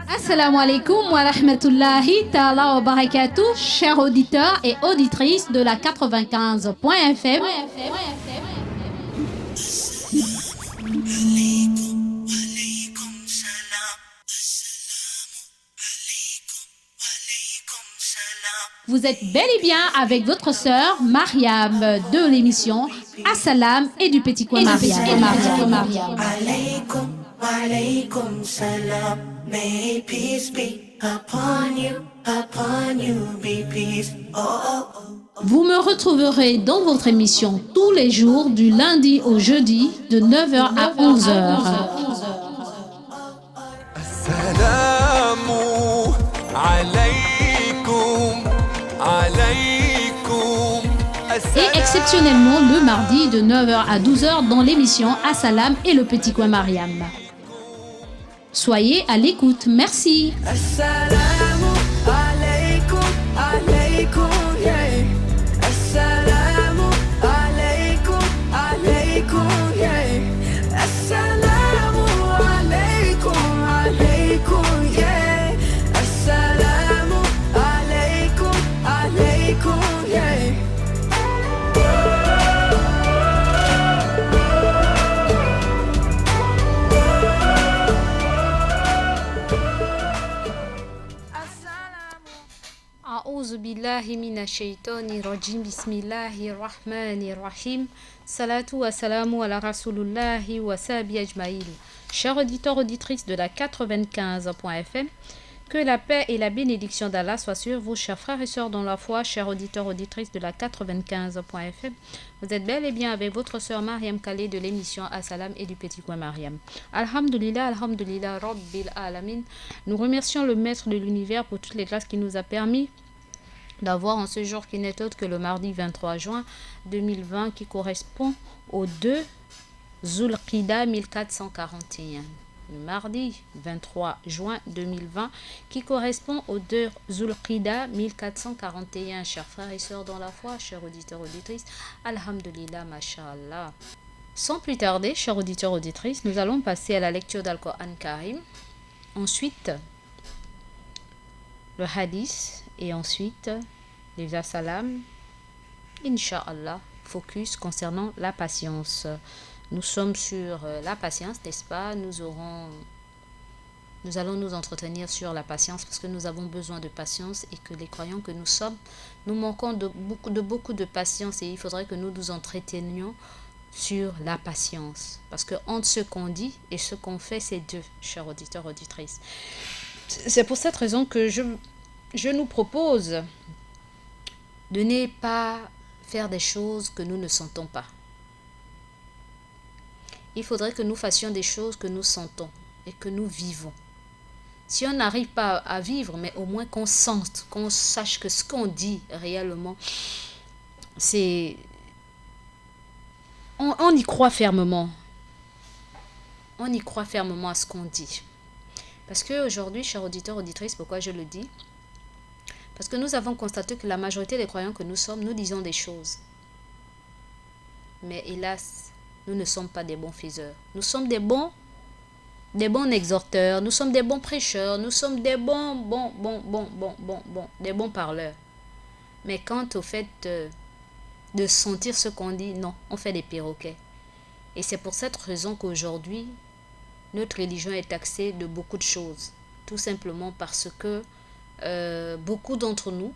Assalamu alaikum wa rahmatullahi ta'ala wa barakatuh, chers auditeurs et auditrices de la 95.fm. Vous êtes bel et bien avec votre sœur Mariam de l'émission Assalam et du petit coin Mariam. Alaykum salam, may peace be upon you, be peace. Vous me retrouverez dans votre émission tous les jours du lundi au jeudi de 9h à 11h. Assalamu alaykum. Et exceptionnellement le mardi de 9h à 12h dans l'émission Assalam et le petit coin Mariam. Soyez à l'écoute, merci. Assalamu alaykum, yeah. Assalamu alaykum, yeah. Assalamu alaykum, yeah. Assalamu alaykum, yeah. أعوذ بالله من الشيطان الرجيم بسم الله الرحمن الرحيم صلاة والسلام على رسول الله وصحبه أجمعين. Chers auditeurs auditrices de la 95.fm, que la paix et la bénédiction d'Allah soient sur vous, chers frères et sœurs dans la foi, chers auditeurs auditrices de la 95.fm. Vous êtes bel et bien avec votre sœur Mariam Khalé de l'émission Assalam et du petit coin Mariam. Alhamdulillah, alhamdulillah, Rabbil Alamin. Nous remercions le maître de l'univers pour toutes les grâces qu'il nous a permis d'avoir en ce jour qui n'est autre que le mardi 23 juin 2020 qui correspond au 2 Zulqida 1441. Le mardi 23 juin 2020 qui correspond au 2 Zulqida 1441. Chers frères et sœurs dans la foi, chers auditeurs auditrices, Alhamdulillah, Masha'Allah. Sans plus tarder, chers auditeurs auditrices, nous allons passer à la lecture d'Al-Qur'an Karim. Ensuite, le hadith et ensuite les assalam, Inch'Allah, focus concernant la patience. Nous sommes sur la patience, n'est-ce pas? Nous allons nous entretenir sur la patience parce que nous avons besoin de patience et que les croyants que nous sommes, nous manquons de beaucoup de patience et il faudrait que nous nous entretenions sur la patience. Parce que entre ce qu'on dit et ce qu'on fait, c'est deux, chers auditeurs, auditrices. C'est pour cette raison que je nous propose de ne pas faire des choses que nous ne sentons pas. Il faudrait que nous fassions des choses que nous sentons et que nous vivons. Si on n'arrive pas à vivre, mais au moins qu'on sente, qu'on sache que ce qu'on dit réellement, c'est... On y croit fermement. On y croit fermement à ce qu'on dit. Parce qu'aujourd'hui, chers auditeurs, auditrices, pourquoi je le dis? Parce que nous avons constaté que la majorité des croyants que nous sommes, nous disons des choses. Mais hélas, nous ne sommes pas des bons faiseurs. Nous sommes des bons exhorteurs, nous sommes des bons prêcheurs, nous sommes des des bons parleurs. Mais quant au fait de sentir ce qu'on dit, non, on fait des perroquets. Et c'est pour cette raison qu'aujourd'hui, notre religion est taxée de beaucoup de choses. Tout simplement parce que beaucoup d'entre nous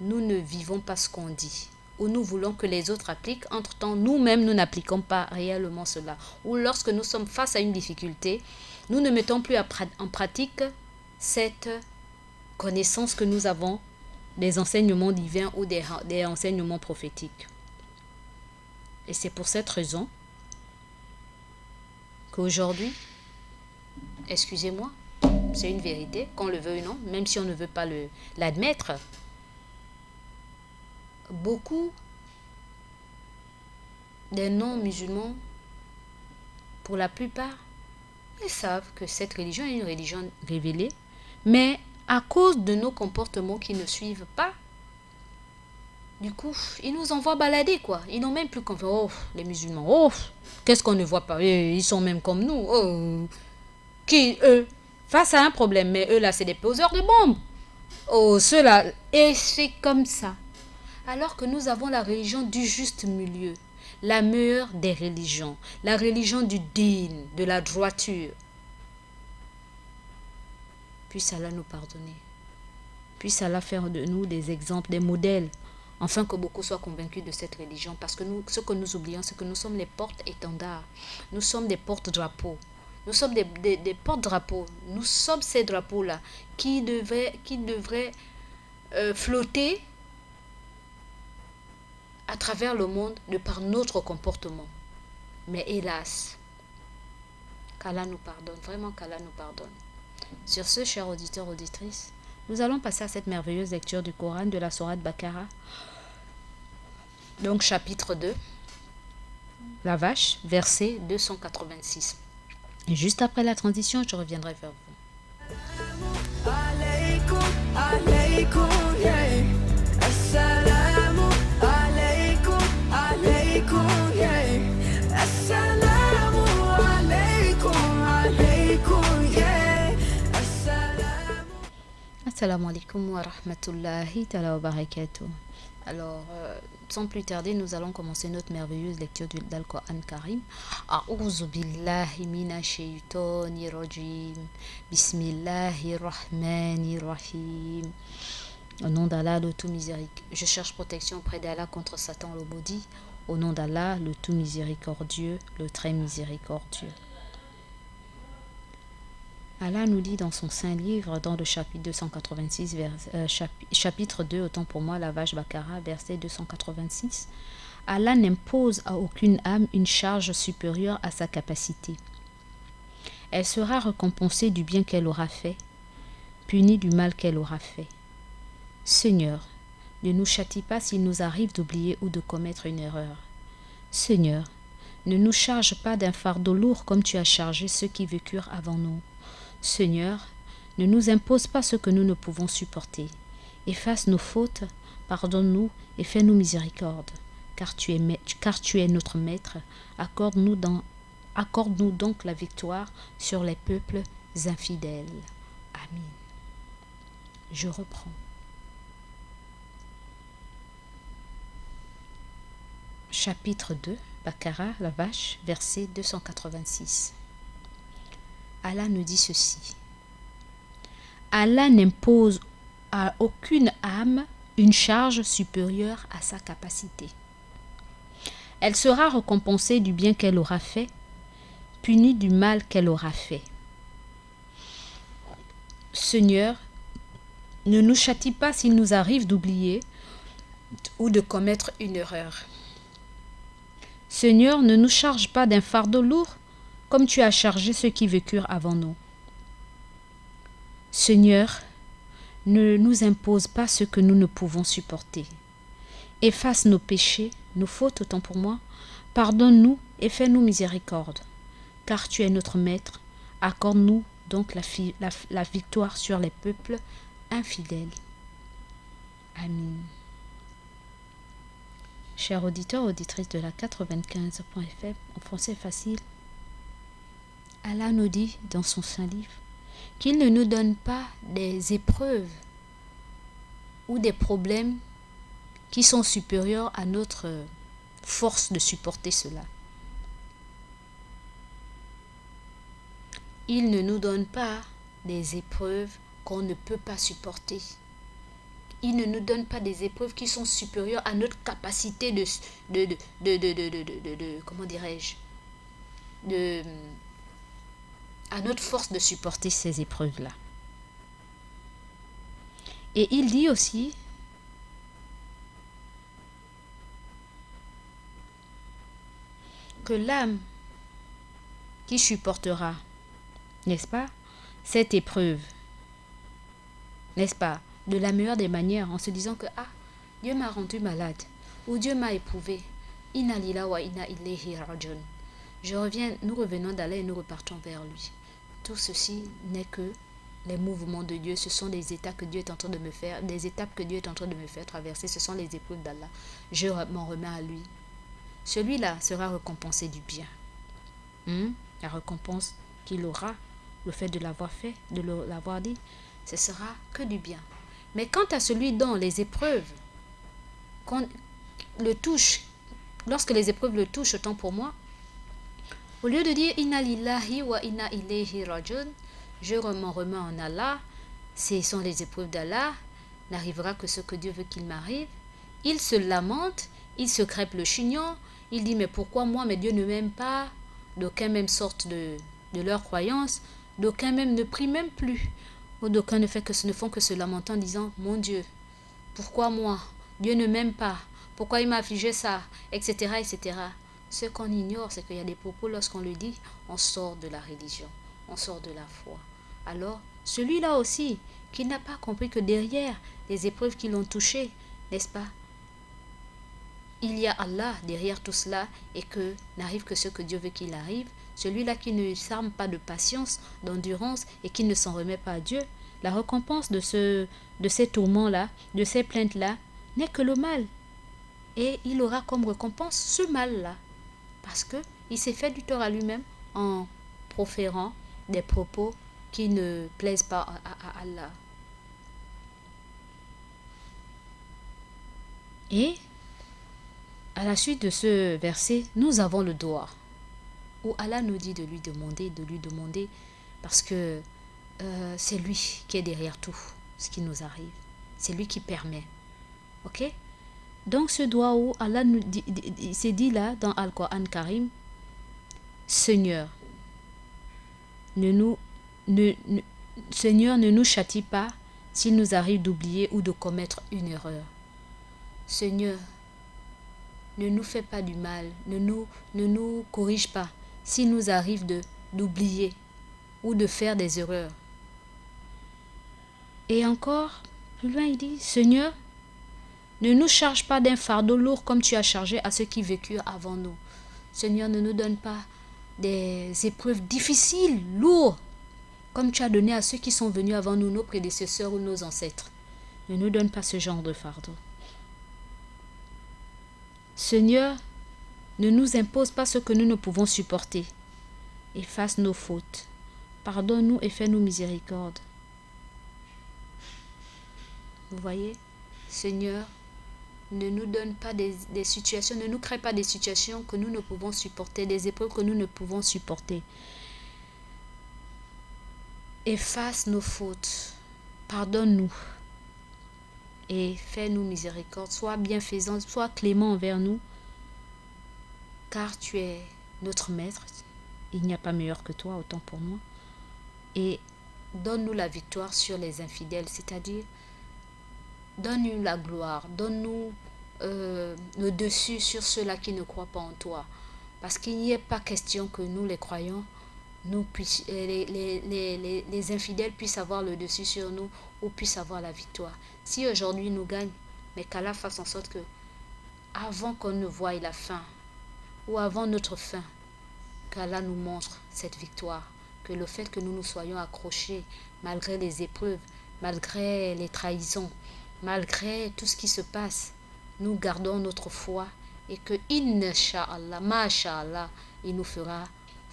ne vivons pas ce qu'on dit. Ou nous voulons que les autres appliquent. Entre-temps, nous-mêmes, nous n'appliquons pas réellement cela. Ou lorsque nous sommes face à une difficulté, nous ne mettons plus en pratique cette connaissance que nous avons des enseignements divins ou des enseignements prophétiques. Et c'est pour cette raison qu'aujourd'hui, excusez-moi, c'est une vérité, qu'on le veuille ou non, même si on ne veut pas l'admettre, beaucoup des non-musulmans, pour la plupart, ils savent que cette religion est une religion révélée, mais à cause de nos comportements qui ne suivent pas Du coup, ils nous envoient balader, quoi. Ils n'ont même plus confiance. Oh, les musulmans, oh, qu'est-ce qu'on ne voit pas? Ils sont même comme nous. Oh, qui, eux, face à un problème, mais eux, là, c'est des poseurs de bombes. Oh, ceux-là. Et c'est comme ça. Alors que nous avons la religion du juste milieu, la meilleure des religions, la religion du digne, de la droiture. Puisse Allah nous pardonner. Puisse Allah faire de nous des exemples, des modèles, afin que beaucoup soient convaincus de cette religion. Parce que nous, ce que nous oublions, c'est que nous sommes les porte-étendards. Nous sommes des porte-drapeaux. Nous sommes des porte-drapeaux. Nous sommes ces drapeaux-là qui devraient flotter à travers le monde de par notre comportement. Mais hélas, qu'Allah nous pardonne, vraiment qu'Allah nous pardonne. Sur ce, chers auditeurs, auditrices, nous allons passer à cette merveilleuse lecture du Coran de la Sourate Baqara. Donc chapitre 2, la vache, verset 286. Et juste après la transition, je reviendrai vers vous. عليكم عليكم yeah. السلام عليكم عليكم yeah. السلام عليكم عليكم yeah. السلام. Assalamu alaikum wa rahmatullahi ta'ala wa barakatuh. Alors, sans plus tarder, nous allons commencer notre merveilleuse lecture du Coran Karim. A'udhu billahi minash shaitanir rajim. Bismillahir rahmanir rahim. Au nom d'Allah, le tout miséricordieux. Je cherche protection auprès d'Allah contre Satan le maudit. Au nom d'Allah, le tout miséricordieux, le très miséricordieux. Allah nous dit dans son saint livre, dans le chapitre 286, chapitre 2, autant pour moi, la vache Baqara, verset 286, Allah n'impose à aucune âme une charge supérieure à sa capacité. Elle sera récompensée du bien qu'elle aura fait, punie du mal qu'elle aura fait. Seigneur, ne nous châtie pas s'il nous arrive d'oublier ou de commettre une erreur. Seigneur, ne nous charge pas d'un fardeau lourd comme tu as chargé ceux qui vécurent avant nous. Seigneur, ne nous impose pas ce que nous ne pouvons supporter. Efface nos fautes, pardonne-nous et fais-nous miséricorde, car tu es notre maître. Accorde-nous donc la victoire sur les peuples infidèles. Amin. Je reprends. Chapitre 2, Baqara, la vache, verset 286. Allah nous dit ceci. Allah n'impose à aucune âme une charge supérieure à sa capacité. Elle sera récompensée du bien qu'elle aura fait, punie du mal qu'elle aura fait. Seigneur, ne nous châtie pas s'il nous arrive d'oublier ou de commettre une erreur. Seigneur, ne nous charge pas d'un fardeau lourd comme tu as chargé ceux qui vécurent avant nous. Seigneur, ne nous impose pas ce que nous ne pouvons supporter. Efface nos péchés, nos fautes autant pour moi, pardonne-nous et fais-nous miséricorde, car tu es notre maître. Accorde-nous donc la victoire sur les peuples infidèles. Amin. Chers auditeurs, auditrices de la 95.fm, en français facile, Allah nous dit dans son saint livre qu'il ne nous donne pas des épreuves ou des problèmes qui sont supérieurs à notre force de supporter cela. Il ne nous donne pas des épreuves qu'on ne peut pas supporter. Il ne nous donne pas des épreuves qui sont supérieures à notre capacité comment dirais-je, à notre force de supporter ces épreuves-là. Et il dit aussi que l'âme qui supportera, n'est-ce pas, cette épreuve, n'est-ce pas, de la meilleure des manières, en se disant que Dieu m'a rendu malade, ou Dieu m'a éprouvé, inna lillahi wa inna ilayhi rajiun. Nous revenons d'Allah et nous repartons vers lui. Tout ceci n'est que les mouvements de Dieu, ce sont des états que Dieu est en train de me faire, des étapes que Dieu est en train de me faire traverser, ce sont les épreuves d'Allah. Je m'en remets à lui. Celui-là sera récompensé du bien. La récompense qu'il aura, le fait de l'avoir fait, de l'avoir dit, ce sera que du bien. Mais quant à celui dont les épreuves le touchent, lorsque les épreuves le touchent, autant pour moi, au lieu de dire Inna lillahi wa inna ilayhi rajiun, je m'en remets en Allah, ce sont les épreuves d'Allah, n'arrivera que ce que Dieu veut qu'il m'arrive. Il se lamente, il se crêpe le chignon, il dit mais pourquoi moi, mais Dieu ne m'aime pas. D'aucuns même sortent de leur croyance, d'aucuns même ne prient même plus, ou d'aucuns ne font que se lamenter en disant mon Dieu, pourquoi moi, Dieu ne m'aime pas, pourquoi il m'a affligé ça, etc., etc. Ce qu'on ignore, c'est qu'il y a des propos, lorsqu'on le dit, on sort de la religion, on sort de la foi. Alors, celui-là aussi, qui n'a pas compris que derrière les épreuves qui l'ont touché, n'est-ce pas, il y a Allah derrière tout cela et que n'arrive que ce que Dieu veut qu'il arrive, celui-là qui ne s'arme pas de patience, d'endurance et qui ne s'en remet pas à Dieu, la récompense de ces tourments-là, de ces plaintes-là, n'est que le mal. Et il aura comme récompense ce mal-là. Parce qu'il s'est fait du tort à lui-même en proférant des propos qui ne plaisent pas à Allah. Et à la suite de ce verset, nous avons le doigt où Allah nous dit de lui demander, parce que c'est lui qui est derrière tout ce qui nous arrive. C'est lui qui permet. Ok? Donc ce doigt où Allah nous dit, c'est dit là dans Al-Qur'an Karim, Seigneur, Seigneur, ne nous châtie pas s'il nous arrive d'oublier ou de commettre une erreur. Seigneur, ne nous fais pas du mal, ne nous corrige pas s'il nous arrive d'oublier ou de faire des erreurs. Et encore, plus loin il dit, Seigneur, ne nous charge pas d'un fardeau lourd comme tu as chargé à ceux qui vécurent avant nous. Seigneur, ne nous donne pas des épreuves difficiles, lourdes, comme tu as donné à ceux qui sont venus avant nous, nos prédécesseurs ou nos ancêtres. Ne nous donne pas ce genre de fardeau. Seigneur, ne nous impose pas ce que nous ne pouvons supporter. Efface nos fautes. Pardonne-nous et fais-nous miséricorde. Vous voyez, Seigneur, ne nous donne pas des situations, ne nous crée pas des situations que nous ne pouvons supporter, des épreuves que nous ne pouvons supporter. Efface nos fautes. Pardonne-nous. Et fais-nous miséricorde, sois bienfaisant, sois clément envers nous, car tu es notre maître, il n'y a pas meilleur que toi, autant pour moi, et donne-nous la victoire sur les infidèles, c'est-à-dire, donne-nous la gloire, donne-nous le dessus sur ceux-là qui ne croient pas en toi, parce qu'il n'y est pas question que nous, les croyants, les infidèles puissent avoir le dessus sur nous ou puissent avoir la victoire. Si aujourd'hui nous gagnent, mais qu'Allah fasse en sorte que avant qu'on ne voie la fin ou avant notre fin, qu'Allah nous montre cette victoire, que le fait que nous nous soyons accrochés malgré les épreuves, malgré les trahisons, malgré tout ce qui se passe, nous gardons notre foi et que Inch'Allah, Masha'Allah, il nous fera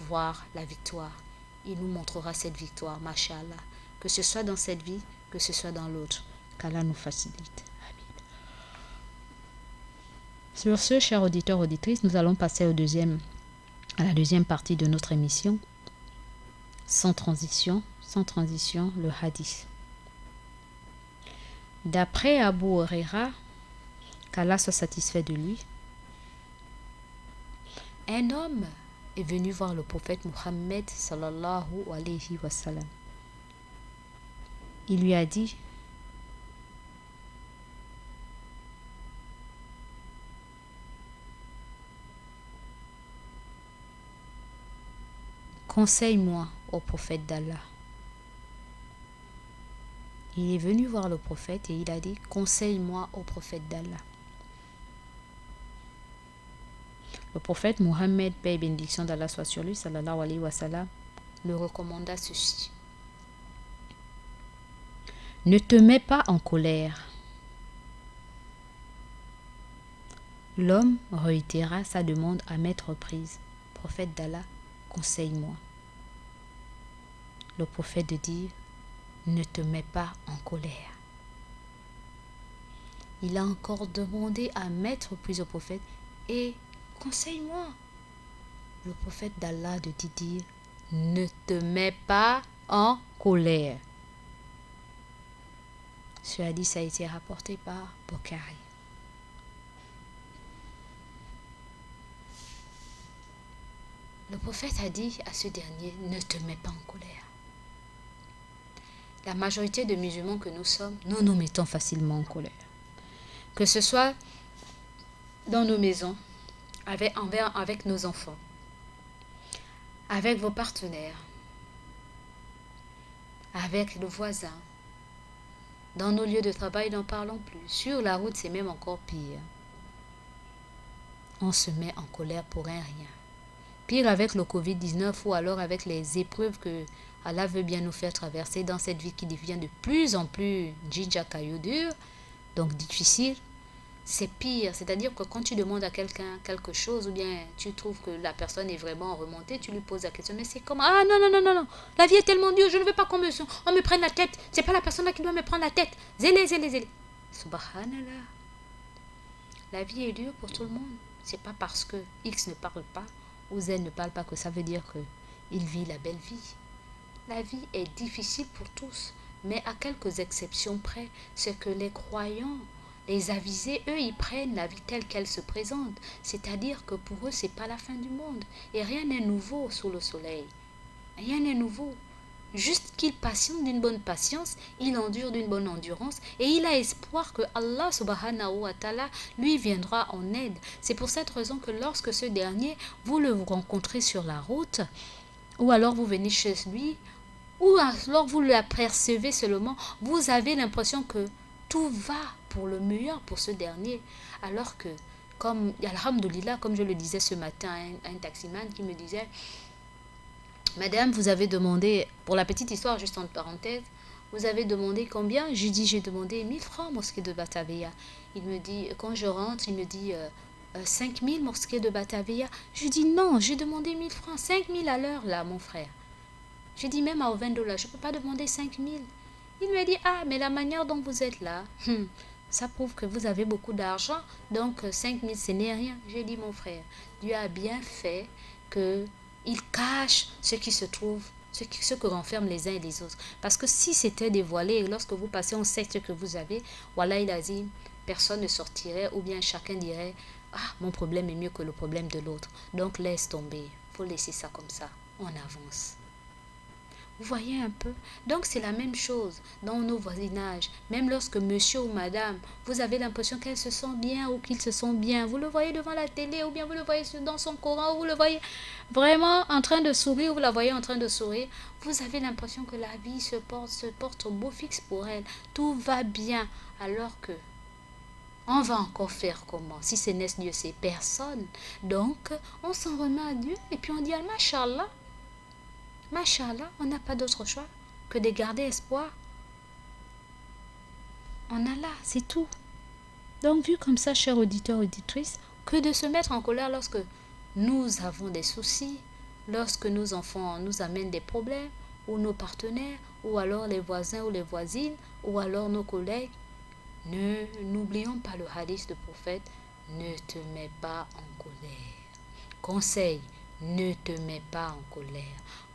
voir la victoire. Il nous montrera cette victoire, Masha'Allah. Que ce soit dans cette vie, que ce soit dans l'autre. Qu'Allah nous facilite. Amin. Sur ce, chers auditeurs, auditrices, nous allons passer à la deuxième partie de notre émission. Sans transition, le hadith. D'après Abu Huraira, qu'Allah soit satisfait de lui, un homme est venu voir le prophète Mohammed sallallahu alayhi wa sallam. Il lui a dit: conseille-moi au prophète d'Allah. Il est venu voir le prophète et il a dit: conseille-moi au prophète d'Allah. Le prophète Mohammed, paix et bénédiction d'Allah soit sur lui, sallallahu alayhi wa sallam, le recommanda ceci: Ne te mets pas en colère. L'homme réitéra sa demande à maintes reprises. Prophète d'Allah, conseille-moi. Le prophète dit, ne te mets pas en colère. Il a encore demandé à maintes reprises au prophète, et conseille-moi. Le prophète d'Allah de dire, ne te mets pas en colère. Ce hadith a été rapporté par Bukhari. Le prophète a dit à ce dernier, ne te mets pas en colère. La majorité de musulmans que nous sommes, nous nous mettons facilement en colère. Que ce soit dans nos maisons, avec nos enfants, avec vos partenaires, avec le voisin, dans nos lieux de travail, n'en parlons plus. Sur la route, c'est même encore pire. On se met en colère pour un rien. Pire avec le Covid-19 ou alors avec les épreuves que Allah veut bien nous faire traverser dans cette vie qui devient de plus en plus dur, donc difficile. C'est pire, c'est-à-dire que quand tu demandes à quelqu'un quelque chose ou bien tu trouves que la personne est vraiment remontée, tu lui poses la question, mais c'est comment? Ah non, la vie est tellement dure, je ne veux pas qu'on me prenne la tête, c'est pas la personne là qui doit me prendre la tête. Zélé. Subhanallah. La vie est dure pour tout le monde. C'est pas parce que X ne parle pas ou Z ne parle pas que ça veut dire qu'il vit la belle vie. La vie est difficile pour tous, mais à quelques exceptions près, c'est que les croyants, les avisés, eux, ils prennent la vie telle qu'elle se présente. C'est-à-dire que pour eux, c'est pas la fin du monde. Et rien n'est nouveau sous le soleil. Rien n'est nouveau. Juste qu'il patiente d'une bonne patience, il endure d'une bonne endurance et il a espoir que Allah subhanahu wa ta'ala lui viendra en aide. C'est pour cette raison que lorsque ce dernier, vous le rencontrez sur la route, ou alors vous venez chez lui, ou alors vous l'apercevez seulement, vous avez l'impression que tout va pour le meilleur pour ce dernier. Alors que, comme, alhamdoulilah, comme je le disais ce matin à un taximan qui me disait, Madame, vous avez demandé, pour la petite histoire, juste entre parenthèses, vous avez demandé combien? Je dis, j'ai demandé 1000 francs mosquée de Batavia. Il me dit, quand je rentre, il me dit 5000 mosquée de Batavia. Je dis non, j'ai demandé 1000 francs, 5000 à l'heure là, mon frère. Je dis même à $20, je ne peux pas demander 5000. Il me dit, ah, mais la manière dont vous êtes là, ça prouve que vous avez beaucoup d'argent, donc 5000 ce n'est rien. J'ai dit, mon frère, Dieu a bien fait que il cache ce qui se trouve, ce que renferment les uns et les autres. Parce que si c'était dévoilé, lorsque vous passez, on sait ce que vous avez, voilà, il a dit, personne ne sortirait, ou bien chacun dirait, ah, mon problème est mieux que le problème de l'autre. Donc laisse tomber, il faut laisser ça comme ça, on avance. Vous voyez un peu? Donc c'est la même chose dans nos voisinages. Même lorsque monsieur ou madame, vous avez l'impression qu'elle se sent bien ou qu'il se sent bien. Vous le voyez devant la télé ou bien vous le voyez dans son Coran ou vous le voyez vraiment en train de sourire ou vous la voyez en train de sourire. Vous avez l'impression que la vie se porte au beau fixe pour elle. Tout va bien alors que on va encore faire comment? Si ce n'est Dieu, c'est personne. Donc on s'en remet à Dieu et puis on dit Machallah. Machallah, on n'a pas d'autre choix que de garder espoir en Allah, c'est tout. Donc, vu comme ça, chers auditeurs, auditrices, que de se mettre en colère lorsque nous avons des soucis, lorsque nos enfants nous amènent des problèmes, ou nos partenaires, ou alors les voisins ou les voisines, ou alors nos collègues. N'oublions pas le hadith du prophète, ne te mets pas en colère. Conseil, ne te mets pas en colère.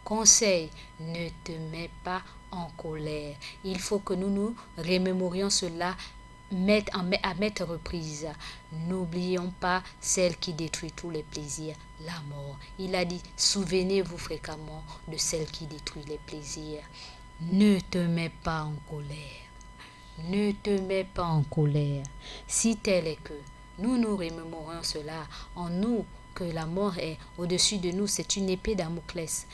Conseil, ne te mets pas en colère. Il faut que nous nous remémorions cela à maintes reprises. N'oublions pas celle qui détruit tous les plaisirs, la mort. Il a dit, souvenez-vous fréquemment de celle qui détruit les plaisirs. Ne te mets pas en colère. Ne te mets pas en colère. Si tel est que nous nous remémorons cela en nous, que la mort est au-dessus de nous, c'est une épée Damoclès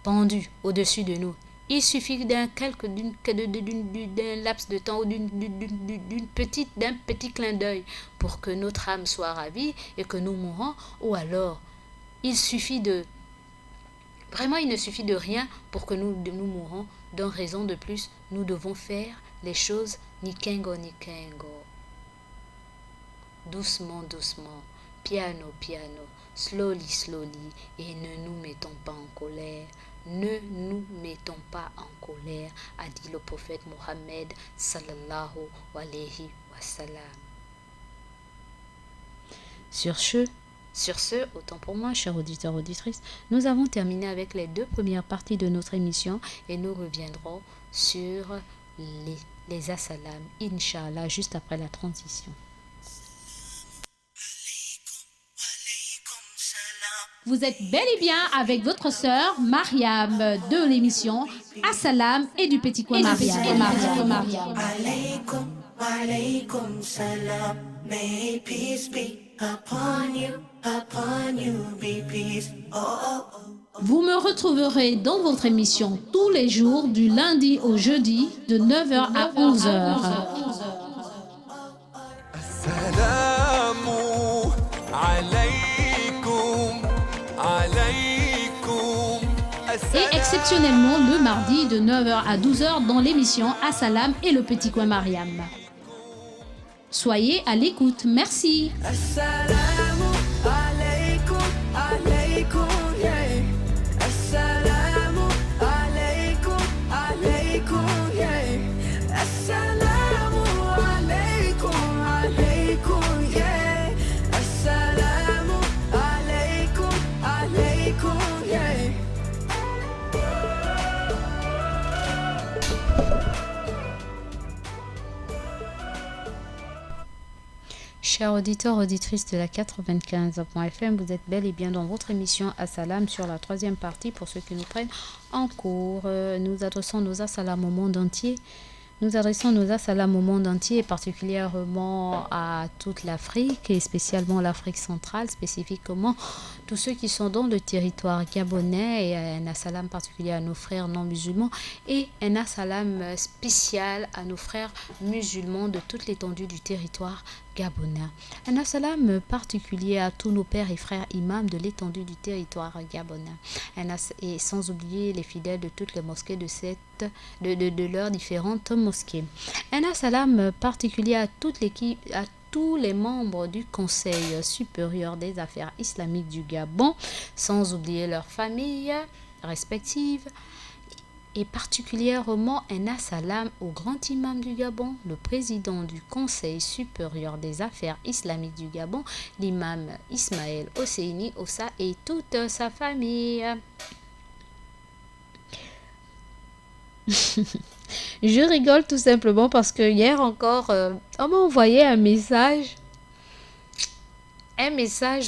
pendue au-dessus de nous. Il suffit d'un laps de temps ou d'un petit clin d'œil pour que notre âme soit ravie et que nous mourons. Ou alors, il suffit de Vraiment, il ne suffit de rien pour que nous mourons. D'une raison de plus, nous devons faire les choses nikengo nikengo. Doucement, doucement, piano, piano, slowly, slowly, et ne nous mettons pas en colère. Ne nous mettons pas en colère, a dit le prophète Mohammed sallallahu alayhi wa sallam. Sur ce, autant pour moi, chers auditeurs, auditrices, nous avons terminé avec les 2 premières parties de notre émission et nous reviendrons sur les assalam, Inch'Allah, juste après la transition. Vous êtes bel et bien avec votre sœur Mariam de l'émission Assalam et du Petit Coin Mariam. Alaykum, alaykum salam. May peace be upon you, be peace. Oh, oh, oh. Vous me retrouverez dans votre émission tous les jours du lundi au jeudi de 9h à 11h. Assalamu alaykum, alaykum. Et exceptionnellement le mardi de 9h à 12h dans l'émission Assalam et le Petit Coin Mariam. Soyez à l'écoute. Merci. Assalamu alaykum, alaykum, yeah. Assalamu alaykum, alaykum, yeah. Assalamu alaykum, alaykum, yeah. Assalamu alaykum, alaykum, yeah. Chers auditeurs, auditrices de la 95.fm, vous êtes bel et bien dans votre émission Assalam sur la 3e partie. Pour ceux qui nous prennent en cours, nous adressons nos Assalam au monde entier. Nous adressons nos assalam au monde entier, particulièrement à toute l'Afrique et spécialement l'Afrique centrale, spécifiquement tous ceux qui sont dans le territoire gabonais, et un assalam particulier à nos frères non musulmans et un assalam spécial à nos frères musulmans de toute l'étendue du territoire gabonais. Un assalam particulier à tous nos pères et frères imams de l'étendue du territoire gabonais. Et sans oublier les fidèles de toutes les mosquées de leurs différentes mosquées. Un assalam particulier à toute l'équipe, à tous les membres du Conseil supérieur des affaires islamiques du Gabon, sans oublier leurs familles respectives. Et particulièrement un assalam au grand imam du Gabon, le président du Conseil supérieur des affaires islamiques du Gabon, l'imam Ismaël Hosseini Ossa et toute sa famille. Je rigole tout simplement parce que hier encore, on m'a envoyé un message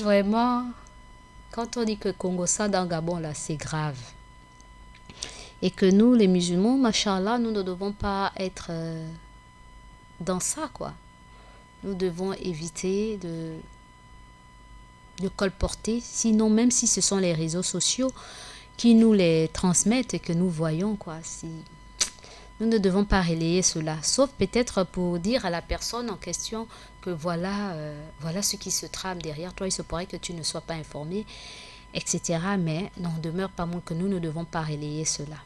vraiment, quand on dit que Congo-Ça dans Gabon, là, c'est grave. Et que nous, les musulmans, machallah, nous ne devons pas être dans ça, quoi. Nous devons éviter de colporter, sinon même si ce sont les réseaux sociaux qui nous les transmettent et que nous voyons, quoi. Si nous ne devons pas relayer cela, sauf peut-être pour dire à la personne en question que voilà ce qui se trame derrière toi, il se pourrait que tu ne sois pas informé, etc. Mais n'en demeure pas moins que nous ne devons pas relayer cela.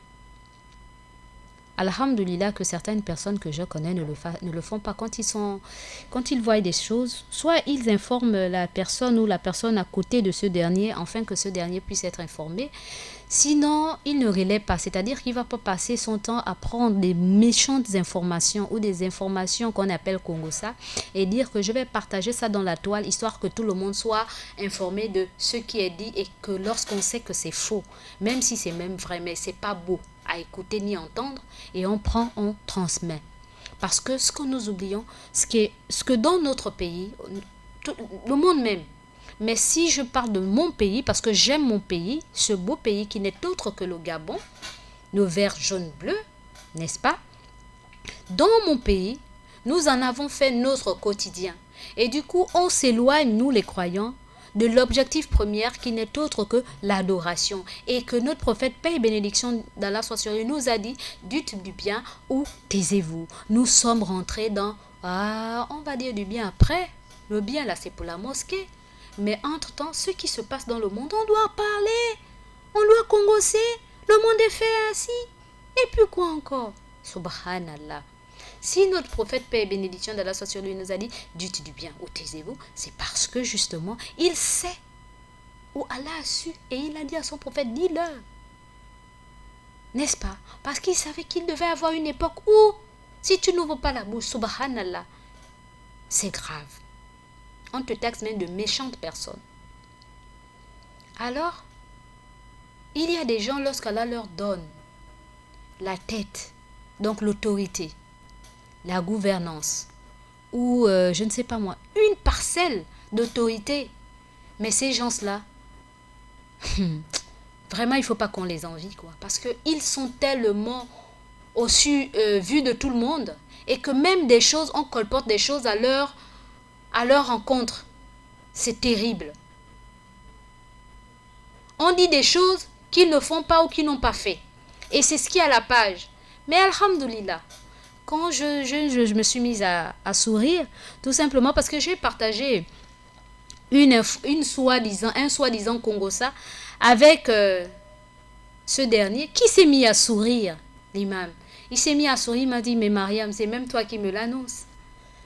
Alhamdulillah que certaines personnes que je connais ne le font pas quand ils voient des choses, soit ils informent la personne ou la personne à côté de ce dernier afin que ce dernier puisse être informé. Sinon, il ne relaie pas, c'est-à-dire qu'il ne va pas passer son temps à prendre des méchantes informations ou des informations qu'on appelle Congo-Ça et dire que je vais partager ça dans la toile histoire que tout le monde soit informé de ce qui est dit et que lorsqu'on sait que c'est faux, même si c'est même vrai, mais c'est pas beau à écouter ni entendre et on transmet. Parce que ce que nous oublions, ce que dans notre pays, le monde même, mais si je parle de mon pays, parce que j'aime mon pays, ce beau pays qui n'est autre que le Gabon, nos verts jaunes bleus, n'est-ce pas? Dans mon pays, nous en avons fait notre quotidien. Et du coup, on s'éloigne, nous les croyants, de l'objectif premier qui n'est autre que l'adoration. Et que notre prophète, paix et bénédiction d'Allah soit sur lui, nous a dit, dites du bien ou taisez-vous. Nous sommes rentrés dans, on va dire du bien après. Le bien là, c'est pour la mosquée. Mais entre-temps, ce qui se passe dans le monde, on doit parler. On doit congosser. Le monde est fait ainsi. Et puis quoi encore? Subhanallah. Si notre prophète, paix et bénédiction d'Allah soit sur lui, nous a dit dites du bien ou taisez-vous, c'est parce que justement, il sait où Allah a su. Et il a dit à son prophète, dis-leur. N'est-ce pas? Parce qu'il savait qu'il devait avoir une époque où, si tu n'ouvres pas la bouche, subhanallah, c'est grave. On te taxe même de méchantes personnes. Alors, il y a des gens, lorsqu'Allah leur donne la tête, donc l'autorité, la gouvernance, ou je ne sais pas moi, une parcelle d'autorité, mais ces gens-là, vraiment, il ne faut pas qu'on les envie, quoi. Parce qu'ils sont tellement vus de tout le monde et que même des choses, on colporte des choses à leur rencontre. C'est terrible. On dit des choses qu'ils ne font pas ou qu'ils n'ont pas fait. Et c'est ce qui est à la page. Mais alhamdoulilah, quand je me suis mise à sourire, tout simplement parce que j'ai partagé un soi-disant Congossa avec ce dernier qui s'est mis à sourire, l'imam. Il s'est mis à sourire, il m'a dit, mais Mariam, c'est même toi qui me l'annonce.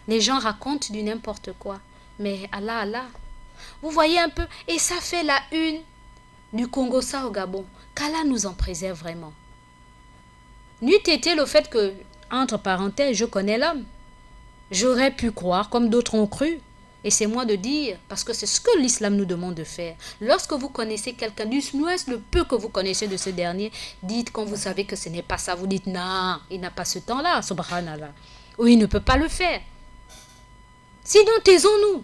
Les gens racontent du n'importe quoi. Mais Allah. Vous voyez un peu, et ça fait la une du Congossa au Gabon. Qu'Allah nous en préserve vraiment. N'eût été le fait que, entre parenthèses, je connais l'homme. J'aurais pu croire, comme d'autres ont cru. Et c'est moi de dire, parce que c'est ce que l'islam nous demande de faire. Lorsque vous connaissez quelqu'un, du moins le peu que vous connaissez de ce dernier, dites quand vous savez que ce n'est pas ça, vous dites non, il n'a pas ce temps-là, subhanallah. Ou il ne peut pas le faire. Sinon, taisons-nous.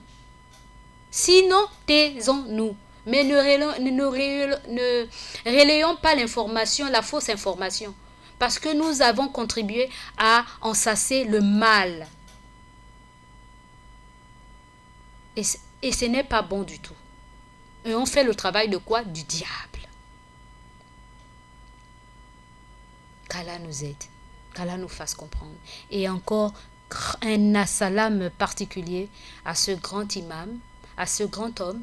Mais ne relayons pas l'information, la fausse information. Parce que nous avons contribué à ensasser le mal. Et ce n'est pas bon du tout. Et on fait le travail de quoi? Du diable. Qu'Allah nous aide. Qu'Allah nous fasse comprendre. Et encore, un assalam particulier à ce grand imam, à ce grand homme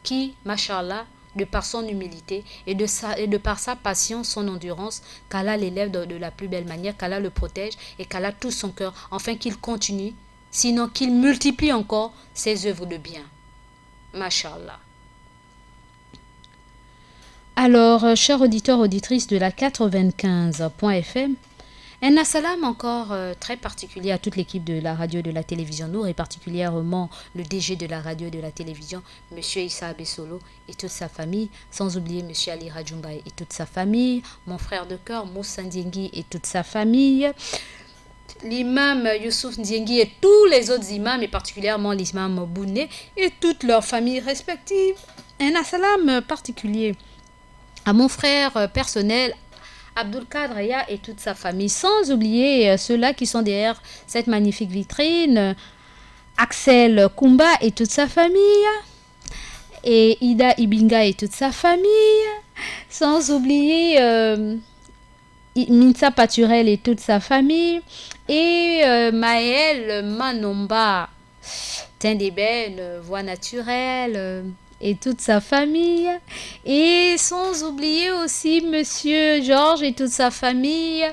qui, mashallah, de par son humilité et de par sa patience, son endurance, qu'Allah l'élève de la plus belle manière, qu'Allah le protège et qu'Allah touche son cœur, afin qu'il continue, sinon qu'il multiplie encore ses œuvres de bien. Mashallah. Alors, chers auditeurs, auditrices de la 95.fm, un assalam encore très particulier à toute l'équipe de la radio et de la télévision Nour, et particulièrement le DG de la radio et de la télévision, M. Issa Abessolo et toute sa famille, sans oublier M. Ali Rajumbaye et toute sa famille, mon frère de cœur Moussa Ndiengi et toute sa famille, l'imam Youssouf Ndiengi et tous les autres imams, et particulièrement l'imam Bouné et toutes leurs familles respectives. Un assalam particulier à mon frère personnel, Abdul Kadreya et toute sa famille, sans oublier ceux-là qui sont derrière cette magnifique vitrine, Axel Kumba et toute sa famille, et Ida Ibinga et toute sa famille, sans oublier Minsa Paturel et toute sa famille, et Maël Manomba, Tindébène, Voix naturelle, et toute sa famille, et sans oublier aussi Monsieur Georges et toute sa famille,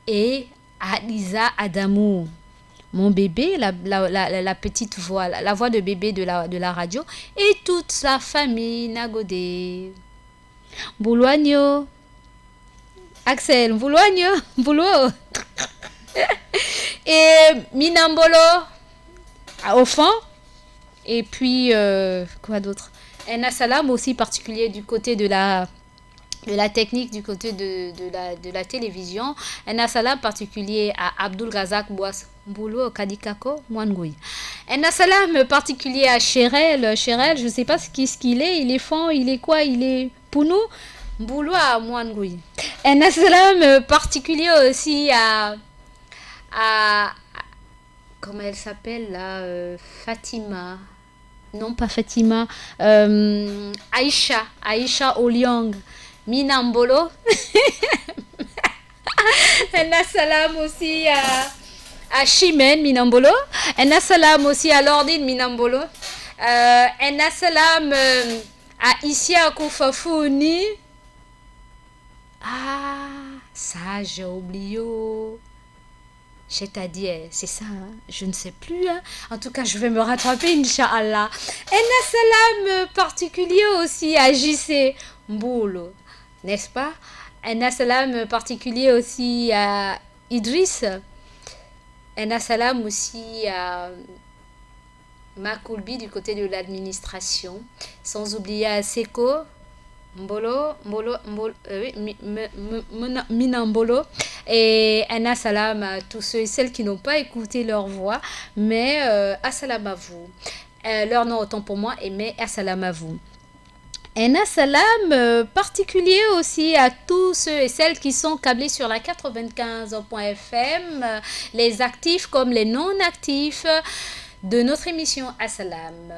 et Aliza Adamou, mon bébé, la petite voix, la voix de bébé de la radio, et toute sa famille, Nagodé, Bouloagno, Axel, Bouloagno, et Minambolo, au fond, et puis, quoi d'autre? Un assalam aussi particulier du côté de la technique, du côté de la télévision. Un assalam particulier à Abdul Razak Boulou Kadikako Mwangoui. Un assalam particulier à Chérel. Chérel, je ne sais pas ce qu'il est. Il est fond, il est quoi? Il est Pounou Boulou à Mwangoui. Un assalam particulier aussi à comment elle s'appelle là, Fatima. Non, pas Fatima. Aïcha Oliong. Minambolo. Un assalam aussi à Chimène Minambolo. Un assalam aussi à Lordine Minambolo. Un assalam à Isia Koufafouni. Ah, ça, j'ai oublié. C'est-à-dire, c'est ça, hein? Je ne sais plus. Hein? En tout cas, je vais me rattraper, Inch'Allah. Un salam particulier aussi à JC Mboulou, n'est-ce pas? Un salam particulier aussi à Idriss. Un salam aussi à Makoulbi du côté de l'administration. Sans oublier à Seko. Minambolo et un assalam à tous ceux et celles qui n'ont pas écouté leur voix, mais assalam à vous. Leur nom autant pour moi, mais assalam à vous. Un assalam particulier aussi à tous ceux et celles qui sont câblés sur la 95.fm, les actifs comme les non-actifs de notre émission Assalam.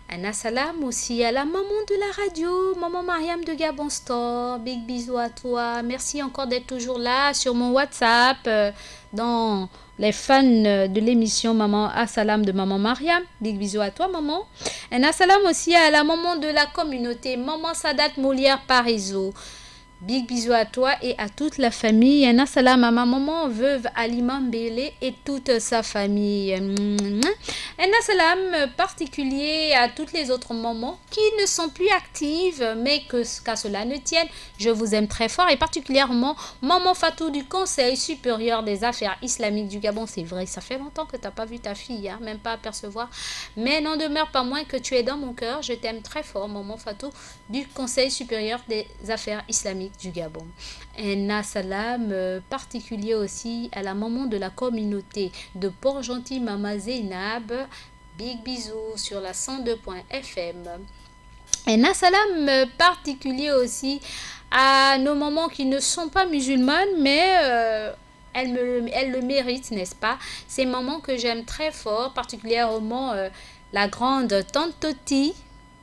Un assalam aussi à la maman de la radio, maman Mariam de Gabon Store. Big bisous à toi. Merci encore d'être toujours là sur mon WhatsApp, dans les fans de l'émission Maman Assalam de maman Mariam. Big bisous à toi, maman. Un assalam aussi à la maman de la communauté, maman Sadat Molière Parizeau. Big bisous à toi et à toute la famille. Un assalam à ma maman veuve Alima Mbele et toute sa famille. Un assalam particulier à toutes les autres mamans qui ne sont plus actives, mais qu'à cela ne tienne, je vous aime très fort et particulièrement maman Fatou du Conseil supérieur des affaires islamiques du Gabon. C'est vrai, ça fait longtemps que tu n'as pas vu ta fille, hein, même pas apercevoir, mais n'en demeure pas moins que tu es dans mon cœur. Je t'aime très fort, maman Fatou du Conseil supérieur des affaires islamiques du Gabon. Un assalam particulier aussi à la maman de la communauté de Port-Gentil, Mama Zeynab. Big bisous sur la 102.fm. Un assalam particulier aussi à nos mamans qui ne sont pas musulmanes, mais elles le méritent, n'est-ce pas? Ces mamans que j'aime très fort, particulièrement la grande tante Toti,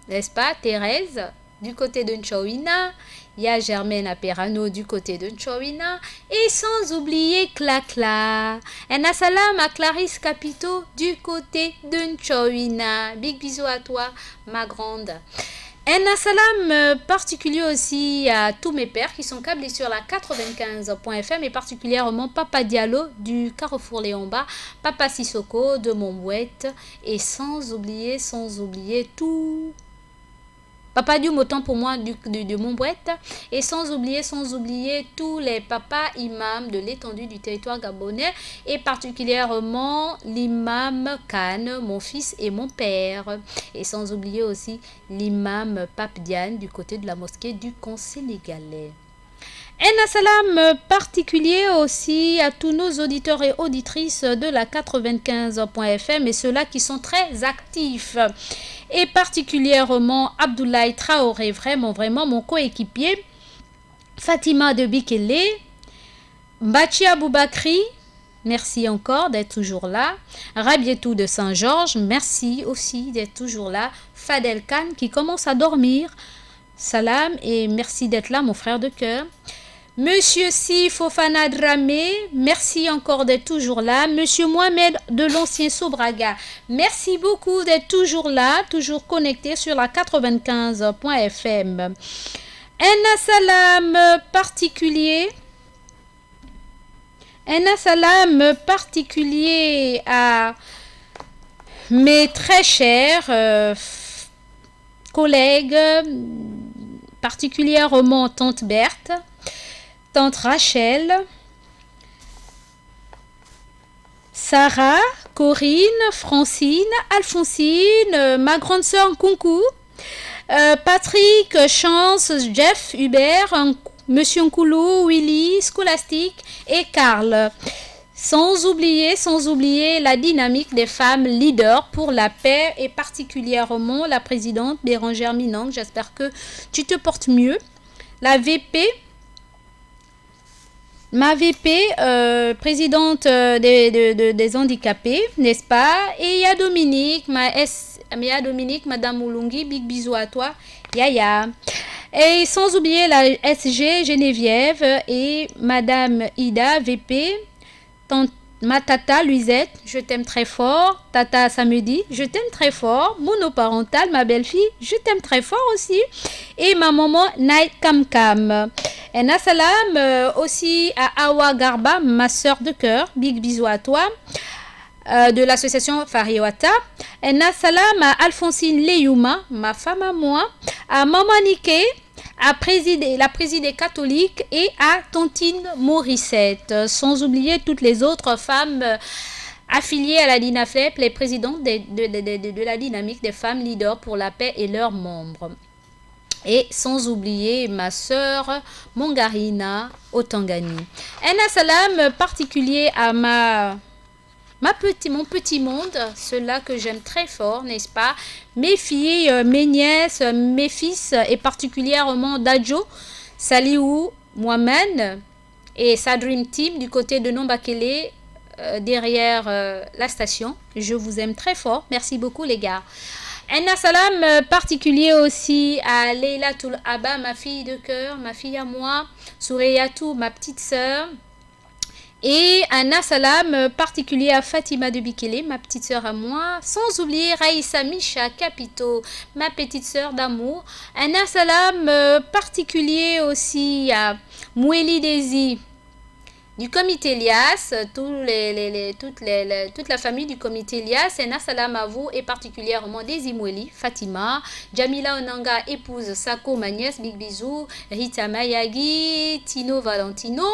n'est-ce pas, Thérèse, du côté de Nchowina. Il y a Germaine Aperano du côté de Nchowina. Et sans oublier Clacla. Un assalam à Clarisse Capito du côté de Nchowina. Big bisous à toi, ma grande. Un assalam particulier aussi à tous mes pères qui sont câblés sur la 95.fm et particulièrement Papa Diallo du Carrefour Léonba, Papa Sissoko de Montbouette et sans oublier tout... Papa Dioum autant pour moi de Montbouette et sans oublier tous les papas imams de l'étendue du territoire gabonais et particulièrement l'imam Khan, mon fils et mon père. Et sans oublier aussi l'imam Pape Diane du côté de la mosquée du camp sénégalais. Un assalam particulier aussi à tous nos auditeurs et auditrices de la 95.fm et ceux-là qui sont très actifs. Et particulièrement Abdoulaye Traoré, vraiment mon coéquipier, Fatima de Bikele, Mbachi Aboubakri, merci encore d'être toujours là, Rabietou de Saint-Georges, merci aussi d'être toujours là, Fadel Khan qui commence à dormir, salam et merci d'être là mon frère de cœur. Monsieur Si Fofana Dramé, merci encore d'être toujours là. Monsieur Mohamed de l'ancien Sobraga, merci beaucoup d'être toujours là, toujours connecté sur la 95.fm. Un assalam particulier à mes très chers collègues, particulièrement tante Berthe, tante Rachel, Sarah, Corinne, Francine, Alphonsine, ma grande sœur Nkunku, Patrick, Chance, Jeff, Hubert, Monsieur Nkoulou, Willy, Scholastique et Karl. Sans oublier la dynamique des femmes leaders pour la paix et particulièrement la présidente Bérangère Minang. J'espère que tu te portes mieux. La VP, ma VP, présidente des handicapés, n'est-ce pas? Et il y a Dominique, Madame Moulungi, big bisous à toi, Yaya. Et sans oublier la SG Geneviève et Madame Ida, VP, ma tata Luisette, je t'aime très fort. Tata Samedi, je t'aime très fort. Monoparentale, ma belle-fille, je t'aime très fort aussi. Et ma maman Night Kam Kam. Un salam aussi à Awa Garba, ma soeur de cœur. Big bisous à toi. De l'association Fariwata. Un salam à Alphonsine Leyouma, ma femme à moi. À Maman Nike, la présidée catholique, et à Tontine Morissette, sans oublier toutes les autres femmes affiliées à la DINAFLEP, les présidentes de la dynamique des femmes leaders pour la paix et leurs membres. Et sans oublier ma sœur Mongarina Otangani. Un salam particulier à mon petit monde, ceux-là que j'aime très fort, n'est-ce pas? Mes filles, mes nièces, mes fils, et particulièrement Dadjo, Saliou, Mohamed et sa Dream Team du côté de Nombakele, derrière la station. Je vous aime très fort. Merci beaucoup les gars. Un salam particulier aussi à Leila Toul Abba, ma fille de cœur, ma fille à moi, Soureyatou, ma petite sœur. Et un salam particulier à Fatima de Bikele, ma petite sœur à moi, sans oublier Raïssa Misha Capito, ma petite sœur d'amour. Un salam particulier aussi à Moueli Desi du comité Elias, toute la famille du comité Elias. Un salam à vous, et particulièrement Desi Moueli, Fatima, Jamila Onanga, épouse Sako, ma nièce, big bisous, Rita Mayagi, Tino Valentino.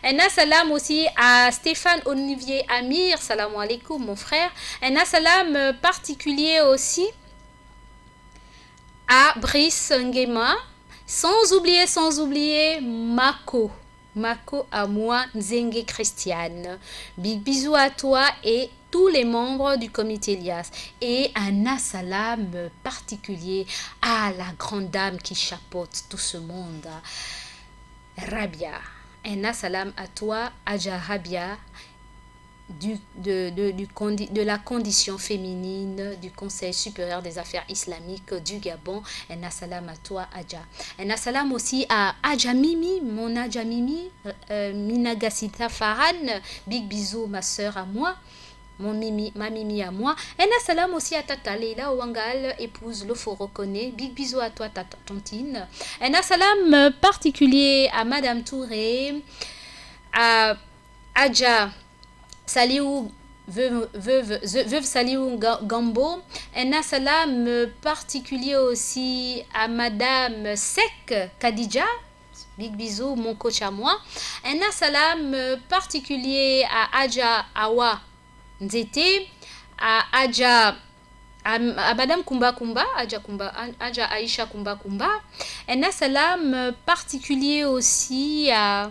Un salam aussi à Stéphane Olivier Amir, salam alaikum mon frère. Un salam particulier aussi à Brice Ngema, sans oublier Mako à moi, Nzenge Christiane. Big bisous à toi et tous les membres du comité Elias. Et un salam particulier à la grande dame qui chapeaute tout ce monde, Rabia. Un salam à toi, Aja Rabia, de la condition féminine du Conseil supérieur des affaires islamiques du Gabon. Un salam à toi, Adja. Un salam aussi à Adja Mimi, mon Adja Mimi, Minagasita Farhan. Big bisous, ma soeur à moi. Ma Mimi à moi. Un salam aussi à Tata Leila Ouangal, épouse Loforo Kone. Big bisous à toi, Tata Tontine. Un salam particulier à Madame Touré, à Adja Saliou, veuve Saliou Gambo. Un salam particulier aussi à Madame Sek Kadija. Big bisous, mon coach à moi. Un salam particulier à Adja Awa Nzete, à Madame Kumba Kumba, Adja Aïcha Kumba Kumba. Un salam particulier aussi à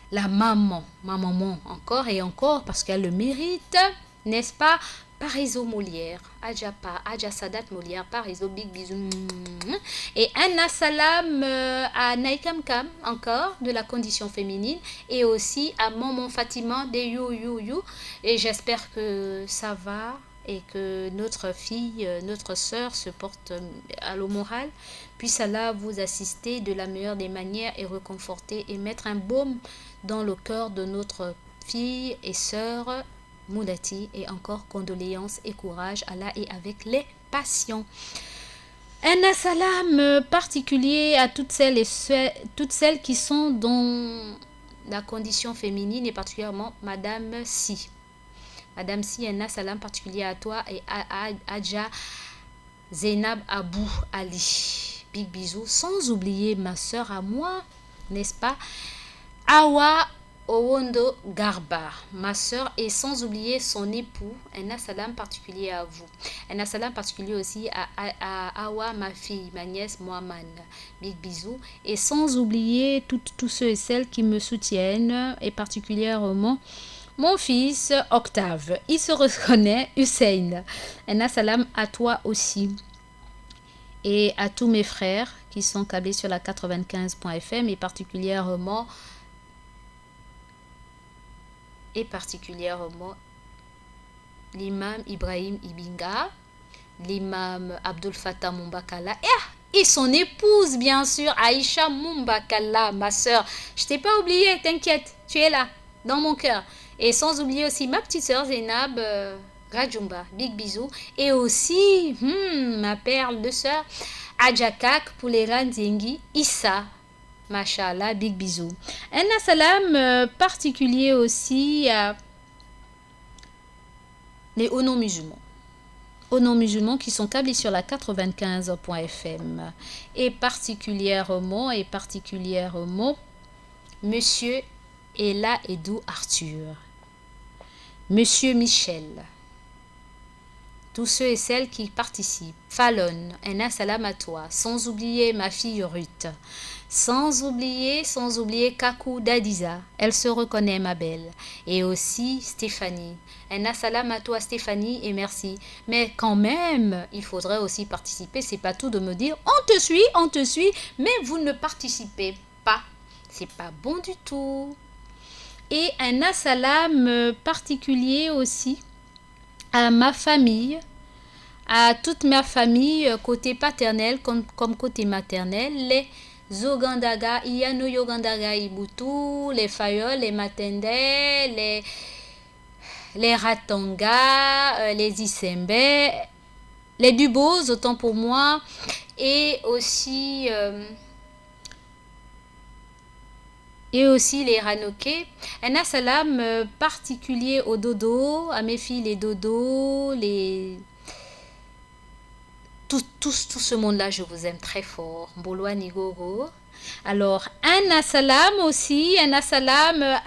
la maman encore et encore, parce qu'elle le mérite, n'est-ce pas? Pariso Molière, Adja Sadat Molière, Pariso, big bisous. Et un salam à Naikam Kam, encore, de la condition féminine, et aussi à Maman Fatima de You. Et j'espère que ça va et que notre fille, notre sœur se porte à l'eau morale. Puisse Allah vous assister de la meilleure des manières et réconforter et mettre un baume dans le cœur de notre fille et sœur Moudati. Et encore condoléances et courage. Allah est avec les patients. Un salam particulier à toutes celles qui sont dans la condition féminine, et particulièrement Madame Si. Madame Si, un salam particulier à toi et à Adja Zainab Abou Ali. Big bisous, sans oublier ma soeur à moi, n'est-ce pas? Awa Owondo Garba, ma soeur, et sans oublier son époux. Un salam particulier à vous. Un salam particulier aussi à Awa, ma fille, ma nièce Mohamed. Big bisous. Et sans oublier tous ceux et celles qui me soutiennent, et particulièrement mon fils Octave. Il se reconnaît, Hussein. Un salam à toi aussi. Et à tous mes frères qui sont câblés sur la 95.fm, et particulièrement l'imam Ibrahim Ibinga, l'imam Abdul Fattah Mumbakala et son épouse, bien sûr, Aïcha Mumbakala, ma soeur. Je t'ai pas oublié, t'inquiète, tu es là, dans mon cœur. Et sans oublier aussi ma petite sœur Zainab Rajumba, big bisous. Et aussi ma perle de sœur Adjakak pour les Ranzengi, Issa. Mashallah, big bisous. Un salam particulier aussi à les hauts non musulmans. Hauts non musulmans qui sont câblés sur la 95.fm. Et particulièrement, Monsieur Ella Edou Arthur, Monsieur Michel, tous ceux et celles qui participent. Fallon, un salam à toi. Sans oublier ma fille Ruth. Sans oublier Kakou Dadiza. Elle se reconnaît, ma belle. Et aussi Stéphanie. Un salam à toi, Stéphanie, et merci. Mais quand même, il faudrait aussi participer. C'est pas tout de me dire on te suit, mais vous ne participez pas. C'est pas bon du tout. Et un salam particulier aussi à ma famille, à toute ma famille, côté paternel comme côté maternel, les Zogandaga, Iyano Yogandaga Ibutu, les Fayol, les Matende, les Ratanga, les Isembe, les Dubos, autant pour moi, et aussi les Ranoké. Un salam particulier aux dodo, à mes filles les dodo, tout ce monde-là, je vous aime très fort. Mboloa Nigoro. Alors, un salam aussi, à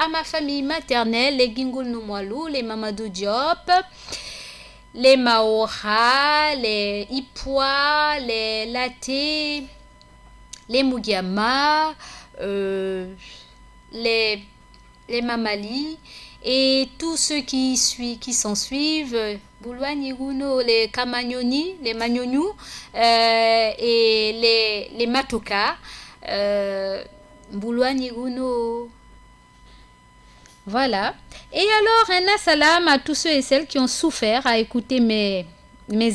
ma famille maternelle, les Gingul Noumoualou, les Mamadou Diop, les Maora, les Ipoa, les Laté, les Mugiama, les Mamali et tous ceux qui s'en suivent, Boulouani Gouno, les Kamagnoni, les Magnonou et les Matoka, Boulouani Gouno. Voilà. Et alors, un salam à tous ceux et celles qui ont souffert à écouter mes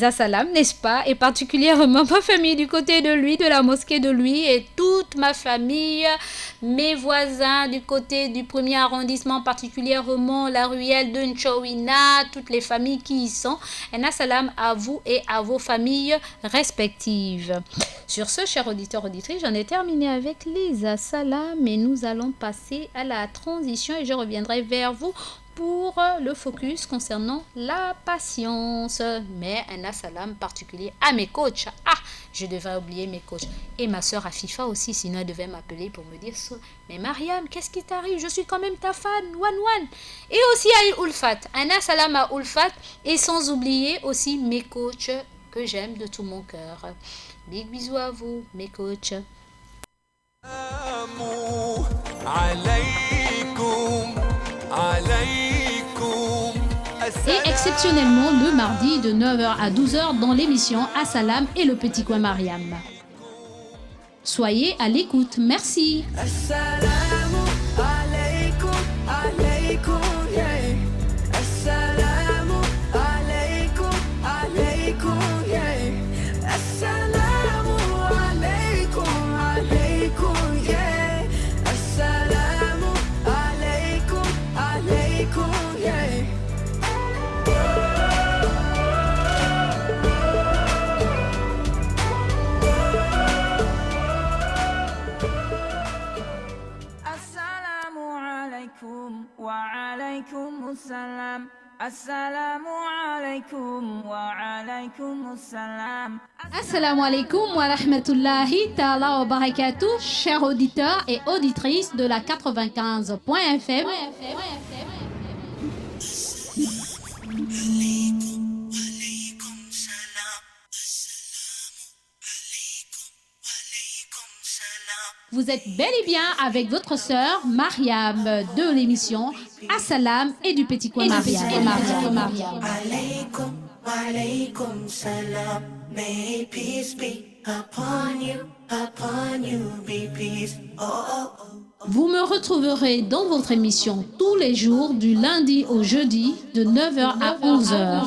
assalams, n'est-ce pas? Et particulièrement ma famille du côté de lui, de la mosquée de lui, et toute ma famille, mes voisins du côté du 1er arrondissement, particulièrement la ruelle de Nchowina, toutes les familles qui y sont. Un assalam à vous et à vos familles respectives. Sur ce, chers auditeurs, auditrices, j'en ai terminé avec les assalams et nous allons passer à la transition et je reviendrai vers vous pour le focus concernant la patience. Mais un assalam particulier à mes coachs. Ah, je devrais oublier mes coachs. Et ma soeur Afifa aussi, sinon elle devait m'appeler pour me dire mais Mariam, qu'est-ce qui t'arrive? Je suis quand même ta fan. One. Et aussi à Ulfat. Un assalam à Ulfat. Et sans oublier aussi mes coachs que j'aime de tout mon cœur. Big bisous à vous, mes coachs. Et exceptionnellement le mardi de 9h à 12h dans l'émission Assalam et le petit coin Mariam. Soyez à l'écoute, merci. Assalamu alaikum, alaikum, yeah. Assalamu alaikum, alaikum, yeah. Assalamu alaikum, alaikum, yeah. Assalamu alaikum, alaikum, yeah. وعليكم السلام السلام عليكم وعليكم السلام. Assalamu alaikum wa rahmatullahi ta'ala wa barakatuh, chers auditeurs et auditrices de la 95.fm. Vous êtes bel et bien avec votre sœur Mariam de l'émission Assalam et du petit coin Mariam. Alaykum, alaykum salam. May peace be upon you, be peace. Oh, oh, oh. Vous me retrouverez dans votre émission tous les jours du lundi au jeudi de 9h à 11h.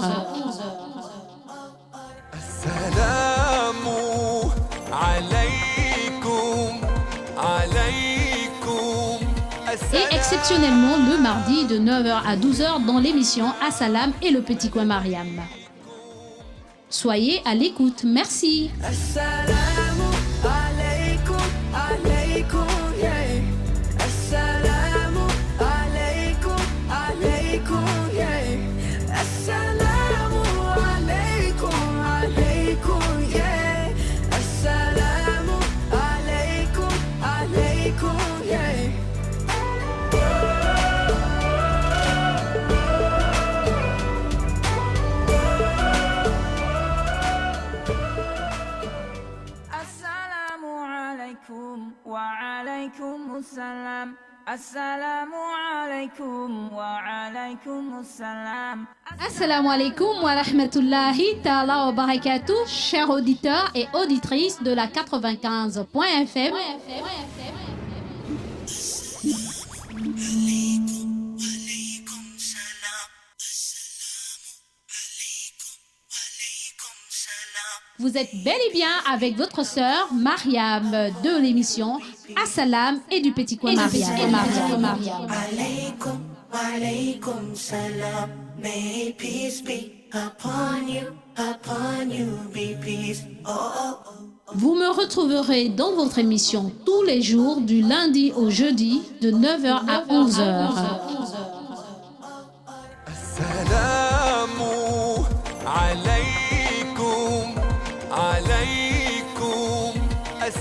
Assalamu alaykum, alaykum. Et exceptionnellement le mardi de 9h à 12h dans l'émission Assalam et le petit coin Mariam. Soyez à l'écoute. Merci. Assalamu alaikum, alaikum, yeah. Assalamu alaikum, alaikum, yeah. Assalamu alaikum, alaikum, yeah. Assalamu alaikum, alaikum, yeah. Assalamu alaikum wa alaikum assalam. Assalamu alaikum wa alaikum assalam. Assalamu alaikum wa rahmatullahi ta'ala wa barakatuh, chers auditeurs et auditrices de la 95.fm. Vous êtes bel et bien avec votre sœur Mariam de l'émission Assalam et du petit coin Mariam. Alaikum, alaikum salam. May peace be upon you, be peace. Oh, oh, oh. Vous me retrouverez dans votre émission tous les jours du lundi au jeudi de 9h à 11h. السلام عليكم عليكم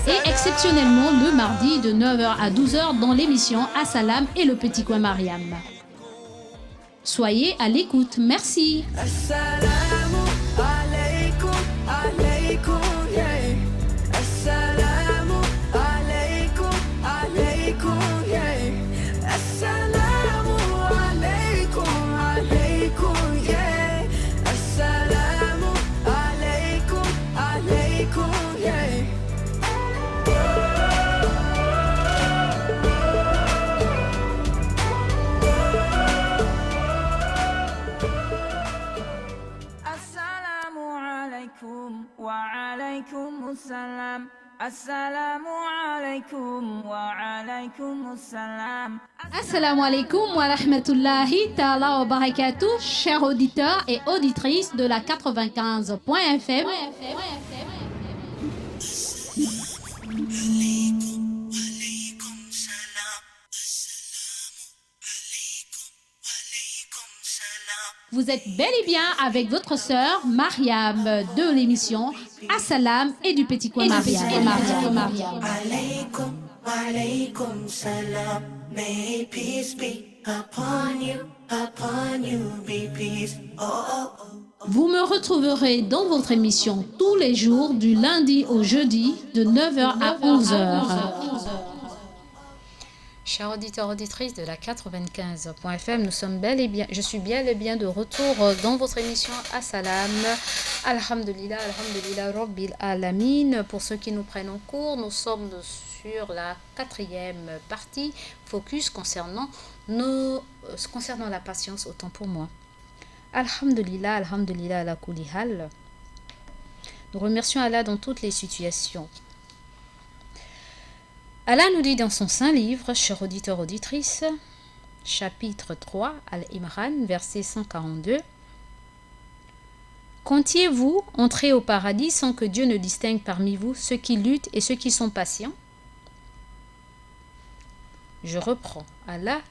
Et exceptionnellement le mardi de 9h à 12h dans l'émission Assalam et le petit coin Mariam. Soyez à l'écoute. Merci. Assalamu alaikum, alaikum, yeah. Assalamu alaikum, alaikum, yeah. Assalamu alaikum, alaikum, yeah. Assalamu alaikum, alaikum, yeah. Assalamu alaikum wa alaikum assalam. Assalamu alaikum wa alaikum assalam. Assalamu alaikum wa rahmatullahi ta'ala wa barakatuh, chers auditeurs et auditrices de la 95.fm. Vous êtes bel et bien avec votre sœur Mariam de l'émission Assalam et du petit coin Mariam. Alaikum, alaikum salam. May peace be upon you, be peace. Oh, oh, oh. Vous me retrouverez dans votre émission tous les jours du lundi au jeudi de 9h à 11h. Chers auditeurs, auditrices de la 95.fm, nous sommes bel et bien, je suis bel et bien de retour dans votre émission Assalam. Alhamdulillah, alhamdulillah, Rabbil Alamin. Pour ceux qui nous prennent en cours, nous sommes sur la 4e partie, focus concernant la patience, autant pour moi. Alhamdulillah, alhamdulillah, ala kulli hal. Nous remercions Allah dans toutes les situations. Allah nous dit dans son saint livre, chers auditeurs, auditrices, chapitre 3, Al-Imran, verset 142. Comptiez-vous entrer au paradis sans que Dieu ne distingue parmi vous ceux qui luttent et ceux qui sont patients? Je reprends. Allah,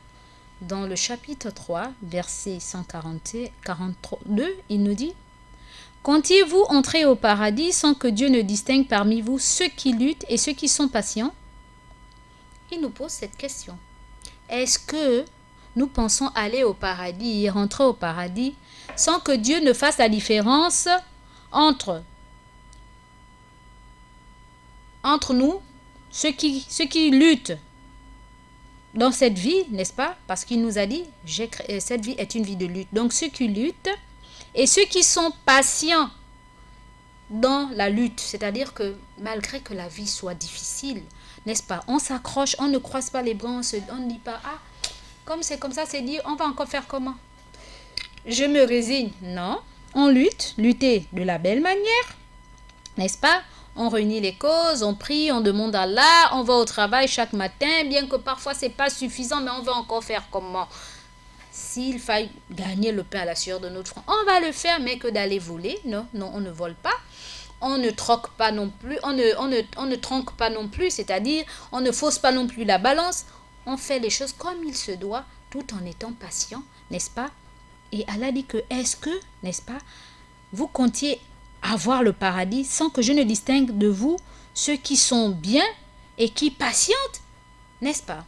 dans le chapitre 3, verset 142, il nous dit: Comptiez-vous entrer au paradis sans que Dieu ne distingue parmi vous ceux qui luttent et ceux qui sont patients? Il nous pose cette question. Est-ce que nous pensons aller au paradis et rentrer au paradis sans que Dieu ne fasse la différence entre nous, ceux qui luttent dans cette vie, n'est-ce pas? Parce qu'il nous a dit, cette vie est une vie de lutte. Donc ceux qui luttent et ceux qui sont patients dans la lutte, c'est-à-dire que malgré que la vie soit difficile, n'est-ce pas, on s'accroche, on ne croise pas les bras, on ne dit pas, ah, comme c'est comme ça, c'est dit, on va encore faire comment? Je me résigne. Non, on lutte, lutter de la belle manière, n'est-ce pas? On réunit les causes, on prie, on demande à Allah, on va au travail chaque matin, bien que parfois c'est pas suffisant, mais on va encore faire comment? S'il faille gagner le pain à la sueur de notre front, on va le faire, mais que d'aller voler, non, on ne vole pas. On ne troque pas non plus, on ne tronque pas non plus, c'est-à-dire on ne fausse pas non plus la balance. On fait les choses comme il se doit, tout en étant patient, n'est-ce pas? Et Allah dit que, est-ce que, n'est-ce pas, vous comptiez avoir le paradis sans que je ne distingue de vous ceux qui sont bien et qui patientent, n'est-ce pas?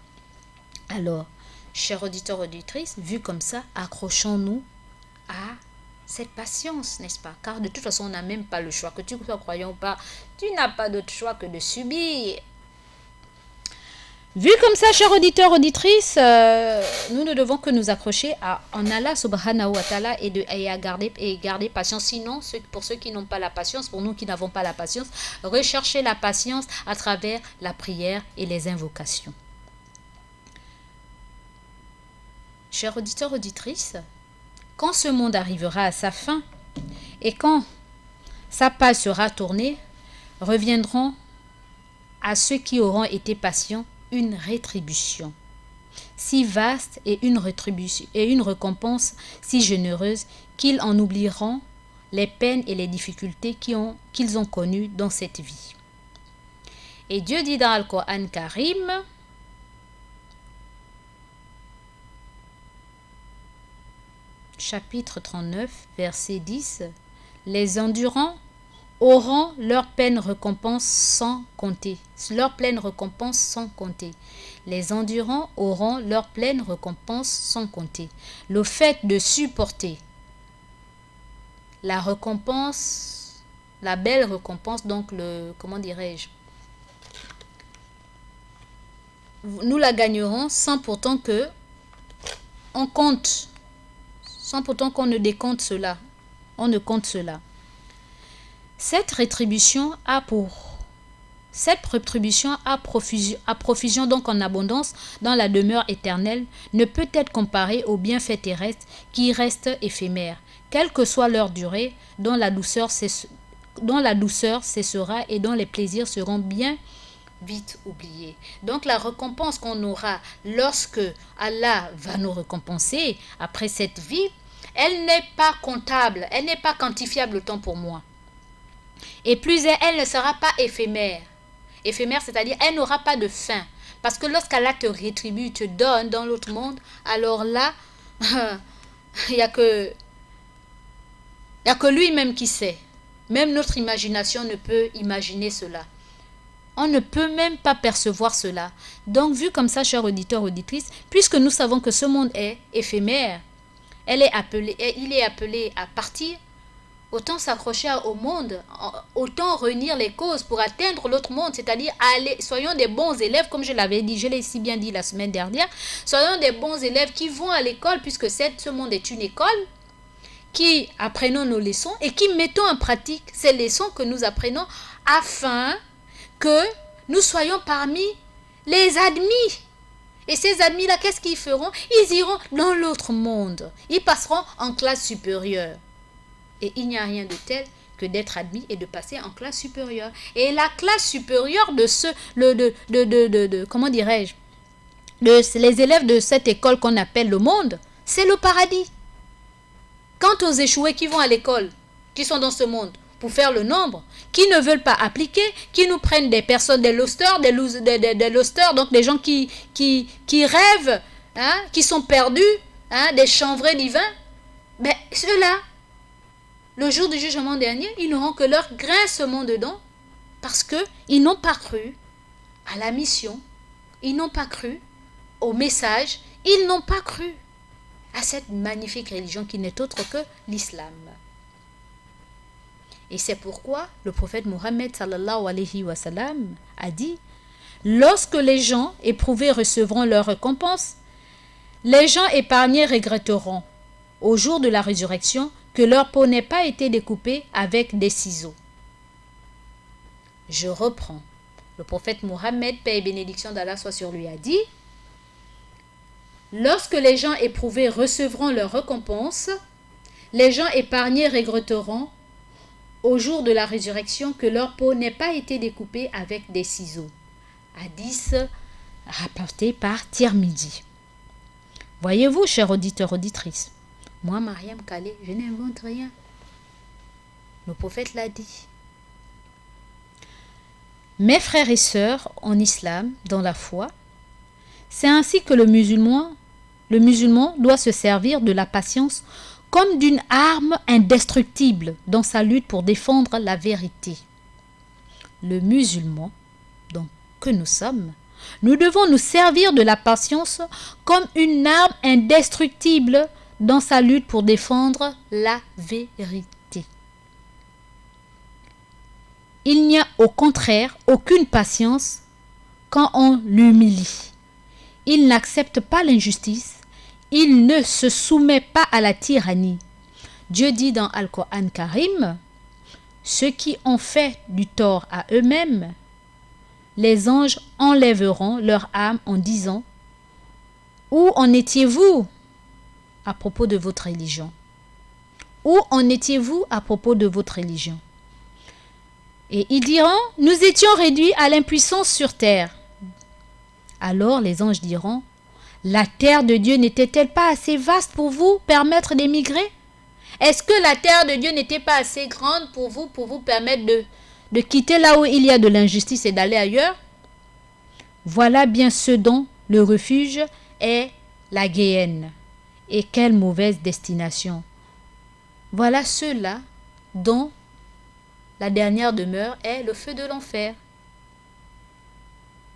Alors, chers auditeurs, auditrices, vu comme ça, accrochons-nous à cette patience, n'est-ce pas? Car de toute façon, on n'a même pas le choix. Que tu sois croyant ou pas, tu n'as pas d'autre choix que de subir. Vu comme ça, chers auditeurs, auditrices, nous ne devons que nous accrocher en Allah subhanahu wa ta'ala et à garder patience. Sinon, pour ceux qui n'ont pas la patience, pour nous qui n'avons pas la patience, recherchez la patience à travers la prière et les invocations. Chers auditeurs, auditrices, quand ce monde arrivera à sa fin et quand sa page sera tournée, reviendront à ceux qui auront été patients une rétribution si vaste et une récompense si généreuse qu'ils en oublieront les peines et les difficultés qu'ils ont connues dans cette vie. Et Dieu dit dans Al-Qur'an Karim, chapitre 39, verset 10, les endurants auront leur pleine récompense sans compter. Leur pleine récompense sans compter. Les endurants auront leur pleine récompense sans compter. Le fait de supporter la récompense, la belle récompense, donc comment dirais-je, nous la gagnerons sans pourtant que on compte, sans pourtant qu'on ne décompte cela. On ne compte cela. Cette rétribution à profusion donc en abondance dans la demeure éternelle ne peut être comparée aux bienfaits terrestres qui restent éphémères, quelle que soit leur durée, dont la douceur cessera et dont les plaisirs seront bien vite oubliés. Donc la récompense qu'on aura lorsque Allah va nous récompenser après cette vie, elle n'est pas comptable, elle n'est pas quantifiable autant pour moi. Et plus elle ne sera pas éphémère. Éphémère, c'est-à-dire elle n'aura pas de fin. Parce que lorsqu'Allah te rétribue, te donne dans l'autre monde, alors là, il n'y a que lui-même qui sait. Même notre imagination ne peut imaginer cela. On ne peut même pas percevoir cela. Donc, vu comme ça, chers auditeurs, auditrices, puisque nous savons que ce monde est éphémère, il est appelé à partir, autant s'accrocher au monde, autant réunir les causes pour atteindre l'autre monde, c'est-à-dire soyons des bons élèves, comme je l'ai si bien dit la semaine dernière, soyons des bons élèves qui vont à l'école, puisque ce monde est une école, qui apprenons nos leçons et qui mettons en pratique ces leçons que nous apprenons afin que nous soyons parmi les admis. Et ces admis-là, qu'est-ce qu'ils feront? Ils iront dans l'autre monde. Ils passeront en classe supérieure. Et il n'y a rien de tel que d'être admis et de passer en classe supérieure. Et la classe supérieure comment dirais-je, les élèves de cette école qu'on appelle le monde, c'est le paradis. Quant aux échoués qui vont à l'école, qui sont dans ce monde, pour faire le nombre, qui ne veulent pas appliquer, qui nous prennent des personnes, des losters, donc des gens qui rêvent, hein, qui sont perdus, hein, des chanvrés divins, ben ceux-là, le jour du jugement dernier, ils n'auront que leur grincement dedans parce qu'ils n'ont pas cru à la mission, ils n'ont pas cru au message, ils n'ont pas cru à cette magnifique religion qui n'est autre que l'islam. Et c'est pourquoi le prophète Mohammed sallallahu alayhi wa sallam a dit: lorsque les gens éprouvés recevront leur récompense, les gens épargnés regretteront au jour de la résurrection que leur peau n'ait pas été découpée avec des ciseaux. Je reprends. Le prophète Mohammed, paix et bénédiction d'Allah soit sur lui, a dit: lorsque les gens éprouvés recevront leur récompense, les gens épargnés regretteront au jour de la résurrection que leur peau n'ait pas été découpée avec des ciseaux. Hadith rapporté par Tirmidhi. Voyez-vous, chers auditeurs, auditrices, moi, Mariam Khalé, je n'invente rien. Le prophète l'a dit. Mes frères et sœurs en islam, dans la foi, c'est ainsi que le musulman doit se servir de la patience comme d'une arme indestructible dans sa lutte pour défendre la vérité. Le musulman, donc que nous sommes, nous devons nous servir de la patience comme une arme indestructible dans sa lutte pour défendre la vérité. Il n'y a au contraire aucune patience quand on l'humilie. Il n'accepte pas l'injustice, il ne se soumet pas à la tyrannie. Dieu dit dans Al-Qur'an Karim, ceux qui ont fait du tort à eux-mêmes, les anges enlèveront leur âme en disant, où en étiez-vous à propos de votre religion? Où en étiez-vous à propos de votre religion? Et ils diront, nous étions réduits à l'impuissance sur terre. Alors les anges diront, la terre de Dieu n'était-elle pas assez vaste pour vous permettre d'émigrer? Est-ce que la terre de Dieu n'était pas assez grande pour vous permettre de quitter là où il y a de l'injustice et d'aller ailleurs? Voilà bien ce dont le refuge est la Guéhenne. Et quelle mauvaise destination! Voilà ceux-là dont la dernière demeure est le feu de l'enfer.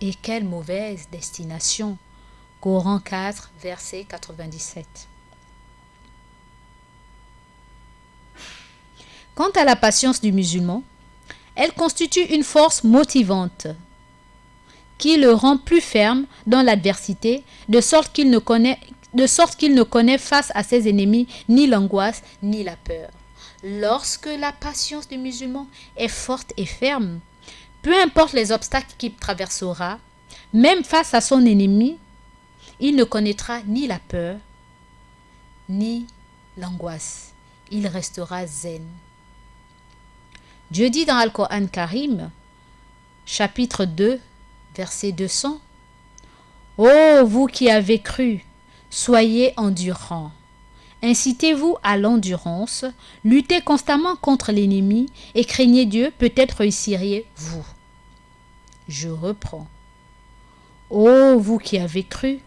Et quelle mauvaise destination! Coran 4, verset 97. Quant à la patience du musulman, elle constitue une force motivante qui le rend plus ferme dans l'adversité, de sorte qu'il ne connaît face à ses ennemis ni l'angoisse ni la peur. Lorsque la patience du musulman est forte et ferme, peu importe les obstacles qu'il traversera, même face à son ennemi, il ne connaîtra ni la peur, ni l'angoisse. Il restera zen. Dieu dit dans Al-Qur'an Karim, chapitre 2, verset 200, « Ô vous qui avez cru, soyez endurants. Incitez-vous à l'endurance, luttez constamment contre l'ennemi et craignez Dieu, peut-être réussiriez-vous. » Je reprends. « Ô vous qui avez cru,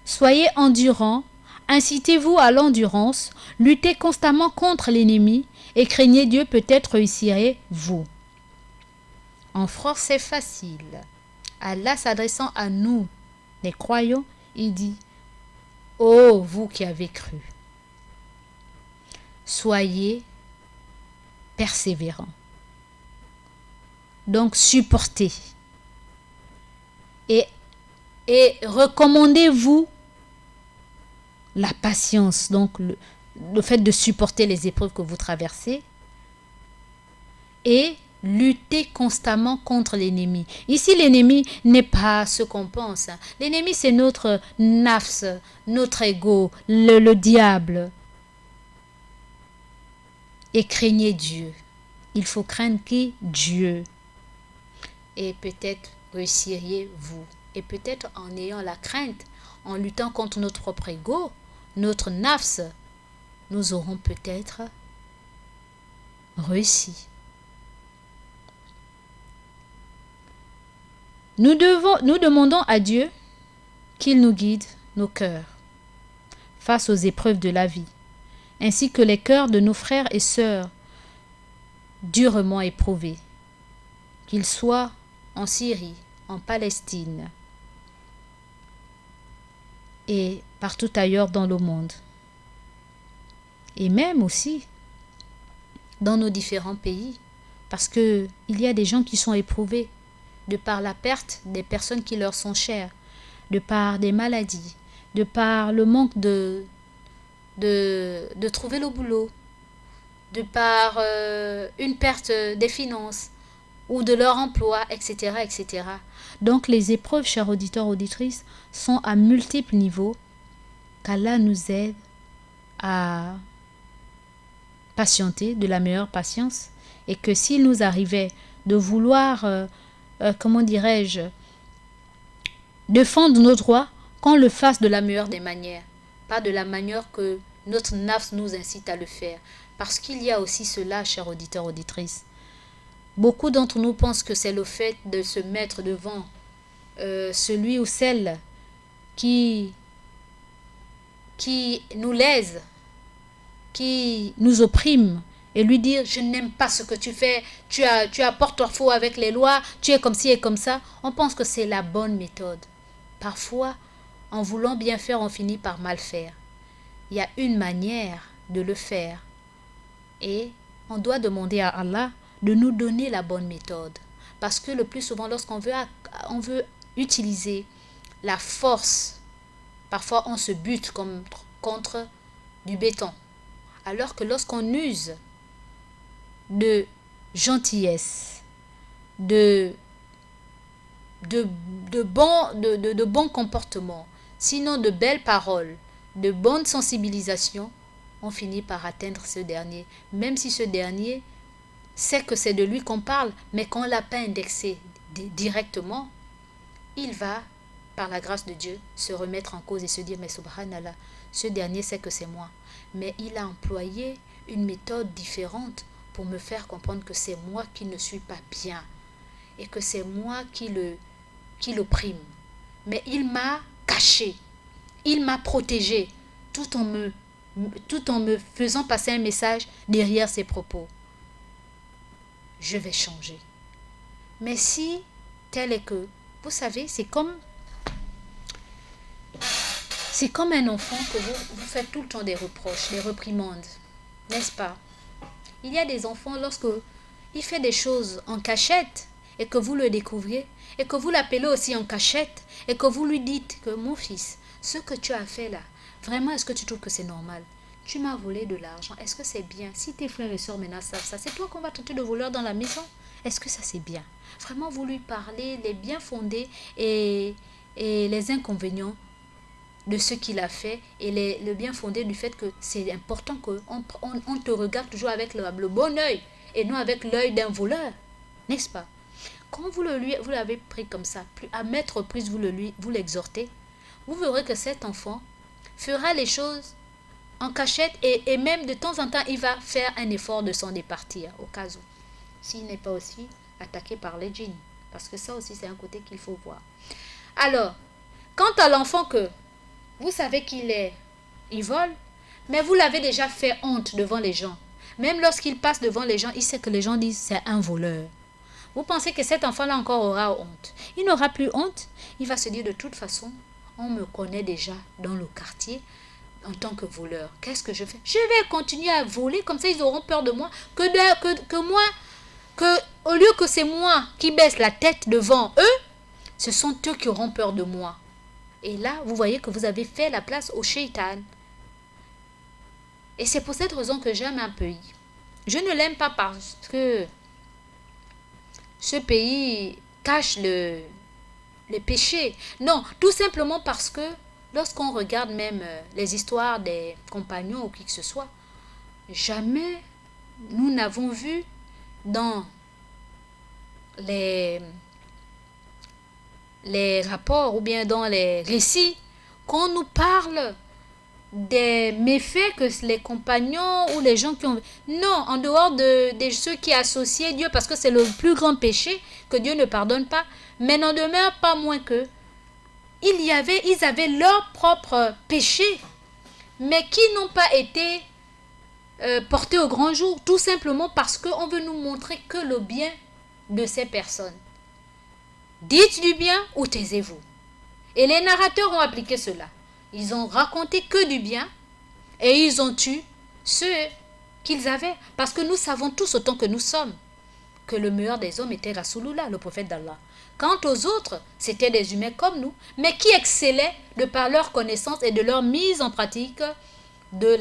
soyez endurants, incitez-vous à l'endurance, luttez constamment contre l'ennemi et craignez Dieu, peut-être réussirez-vous. » En français facile, Allah s'adressant à nous, les croyants, il dit, « Ô vous qui avez cru, soyez persévérants. » Donc supportez et recommandez-vous la patience, donc le fait de supporter les épreuves que vous traversez et lutter constamment contre l'ennemi. Ici, l'ennemi n'est pas ce qu'on pense. L'ennemi, c'est notre nafs, notre ego, le diable. Et craignez Dieu. Il faut craindre qui? Dieu. Et peut-être réussiriez-vous. Et peut-être en ayant la crainte, en luttant contre notre propre ego, notre nafs, nous aurons peut-être réussi. Nous demandons à Dieu qu'il nous guide nos cœurs face aux épreuves de la vie, ainsi que les cœurs de nos frères et sœurs durement éprouvés, qu'ils soient en Syrie, en Palestine et partout ailleurs dans le monde, et même aussi dans nos différents pays, parce qu'il y a des gens qui sont éprouvés de par la perte des personnes qui leur sont chères, de par des maladies, de par le manque de trouver le boulot, de par une perte des finances ou de leur emploi, etc., etc. Donc les épreuves, chers auditeurs, auditrices, sont à multiples niveaux, qu'Allah nous aide à patienter de la meilleure patience Et que s'il nous arrivait de vouloir, comment dirais-je, défendre nos droits, qu'on le fasse de la meilleure des manières, pas de la manière que notre nafs nous incite à le faire. Parce qu'il y a aussi cela, chers auditeurs, auditrices. Beaucoup d'entre nous pensent que c'est le fait de se mettre devant celui ou celle qui nous lèse, qui nous opprime, et lui dire « je n'aime pas ce que tu fais, tu as porte-à-faux avec les lois, tu es comme ci et comme ça », on pense que c'est la bonne méthode. Parfois, en voulant bien faire, on finit par mal faire. Il y a une manière de le faire. Et on doit demander à Allah de nous donner la bonne méthode. Parce que le plus souvent, lorsqu'on veut utiliser la force, parfois on se bute contre du béton. Alors que lorsqu'on use de gentillesse, de bons comportements, sinon de belles paroles, de bonne sensibilisation, on finit par atteindre ce dernier. Même si ce dernier sait que c'est de lui qu'on parle, mais qu'on ne l'a pas indexé directement, il va, par la grâce de Dieu, se remettre en cause et se dire « mais subhanallah, ce dernier sait que c'est moi. Mais il a employé une méthode différente pour me faire comprendre que c'est moi qui ne suis pas bien et que c'est moi qui l'opprime. Mais il m'a caché, il m'a protégé tout en me faisant passer un message derrière ses propos. Je vais changer. Mais si tel est que, vous savez, c'est comme un enfant que vous faites tout le temps des reproches, des réprimandes, n'est-ce pas? Il y a des enfants, lorsque il fait des choses en cachette et que vous le découvrez et que vous l'appelez aussi en cachette et que vous lui dites que mon fils, ce que tu as fait là, vraiment, est-ce que tu trouves que c'est normal? Tu m'as volé de l'argent, est-ce que c'est bien? Si tes frères et sœurs maintenant savent ça, c'est toi qu'on va traiter de voleur dans la maison? Est-ce que ça c'est bien? Vraiment, vous lui parlez les bien fondés et les inconvénients de ce qu'il a fait et le bien fondé du fait que c'est important qu'on te regarde toujours avec le bon œil et non avec l'œil d'un voleur, n'est-ce pas? Quand vous l'avez pris comme ça, à maintes reprises vous l'exhortez, vous verrez que cet enfant fera les choses en cachette et même de temps en temps il va faire un effort de s'en départir au cas où, s'il n'est pas aussi attaqué par les djinns, parce que ça aussi c'est un côté qu'il faut voir. Alors, quant à l'enfant que vous savez il vole, mais vous l'avez déjà fait honte devant les gens. Même lorsqu'il passe devant les gens, il sait que les gens disent c'est un voleur. Vous pensez que cet enfant-là encore aura honte? Il n'aura plus honte. Il va se dire de toute façon, on me connaît déjà dans le quartier en tant que voleur. Qu'est-ce que je fais? Je vais continuer à voler, comme ça ils auront peur de moi. Au lieu que c'est moi qui baisse la tête devant eux, ce sont eux qui auront peur de moi. Et là, vous voyez que vous avez fait la place au shaitan. Et c'est pour cette raison que j'aime un pays. Je ne l'aime pas parce que ce pays cache le péché. Non, tout simplement parce que lorsqu'on regarde même les histoires des compagnons ou qui que ce soit, jamais nous n'avons vu dans les rapports ou bien dans les récits qu'on nous parle des méfaits que les compagnons ou les gens qui ont... Non, en dehors de ceux qui associaient Dieu, parce que c'est le plus grand péché que Dieu ne pardonne pas, mais n'en demeure pas moins que ils avaient leur propre péché, mais qui n'ont pas été portés au grand jour, tout simplement parce qu'on veut nous montrer que le bien de ces personnes. Dites du bien ou taisez-vous. Et les narrateurs ont appliqué cela. Ils ont raconté que du bien et ils ont tué ceux qu'ils avaient. Parce que nous savons tous autant que nous sommes que le meilleur des hommes était Rasulullah, le prophète d'Allah. Quant aux autres, c'étaient des humains comme nous, mais qui excellaient de par leur connaissance et de leur mise en pratique des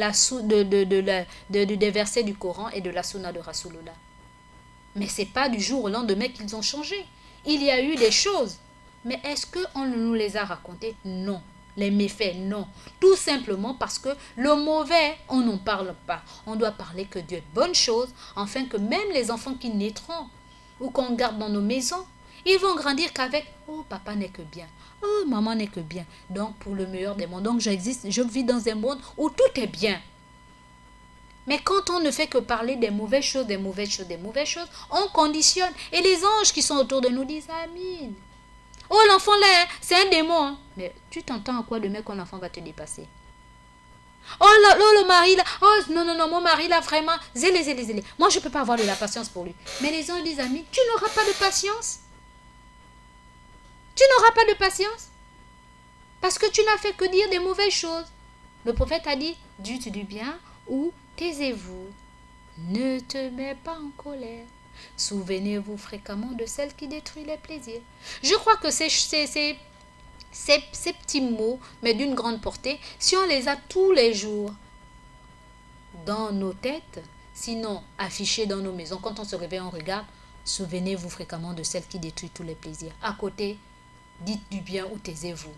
versets du Coran et de la sunna de Rasulullah. Mais ce n'est pas du jour au lendemain qu'ils ont changé. Il y a eu des choses. Mais est-ce qu'on nous les a racontées? Non. les méfaits, non. Tout simplement parce que le mauvais, on n'en parle pas. On doit parler que Dieu est bonne chose, afin que même les enfants qui naîtront ou qu'on garde dans nos maisons, ils vont grandir qu'avec « Oh, papa n'est que bien. Oh, maman n'est que bien. » Donc, pour le meilleur des mondes. Donc, je vis dans un monde où tout est bien. Mais quand on ne fait que parler des mauvaises choses, on conditionne. Et les anges qui sont autour de nous disent « Amin. » Oh, l'enfant là, c'est un démon. Hein. Mais tu t'entends à quoi demain quand l'enfant va te dépasser? Oh, le mari là. Oh, non, mon mari là, vraiment. Zélé. Moi, je ne peux pas avoir de la patience pour lui. Mais les anges disent, amis, tu n'auras pas de patience. Tu n'auras pas de patience. Parce que tu n'as fait que dire des mauvaises choses. Le prophète a dit, dites du bien ou taisez-vous. Ne te mets pas en colère. Souvenez-vous fréquemment de celle qui détruit les plaisirs. Je crois que ces petits mots, mais d'une grande portée, si on les a tous les jours dans nos têtes, sinon affichés dans nos maisons, quand on se réveille, on regarde, souvenez-vous fréquemment de celle qui détruit tous les plaisirs. À côté, dites du bien ou taisez-vous.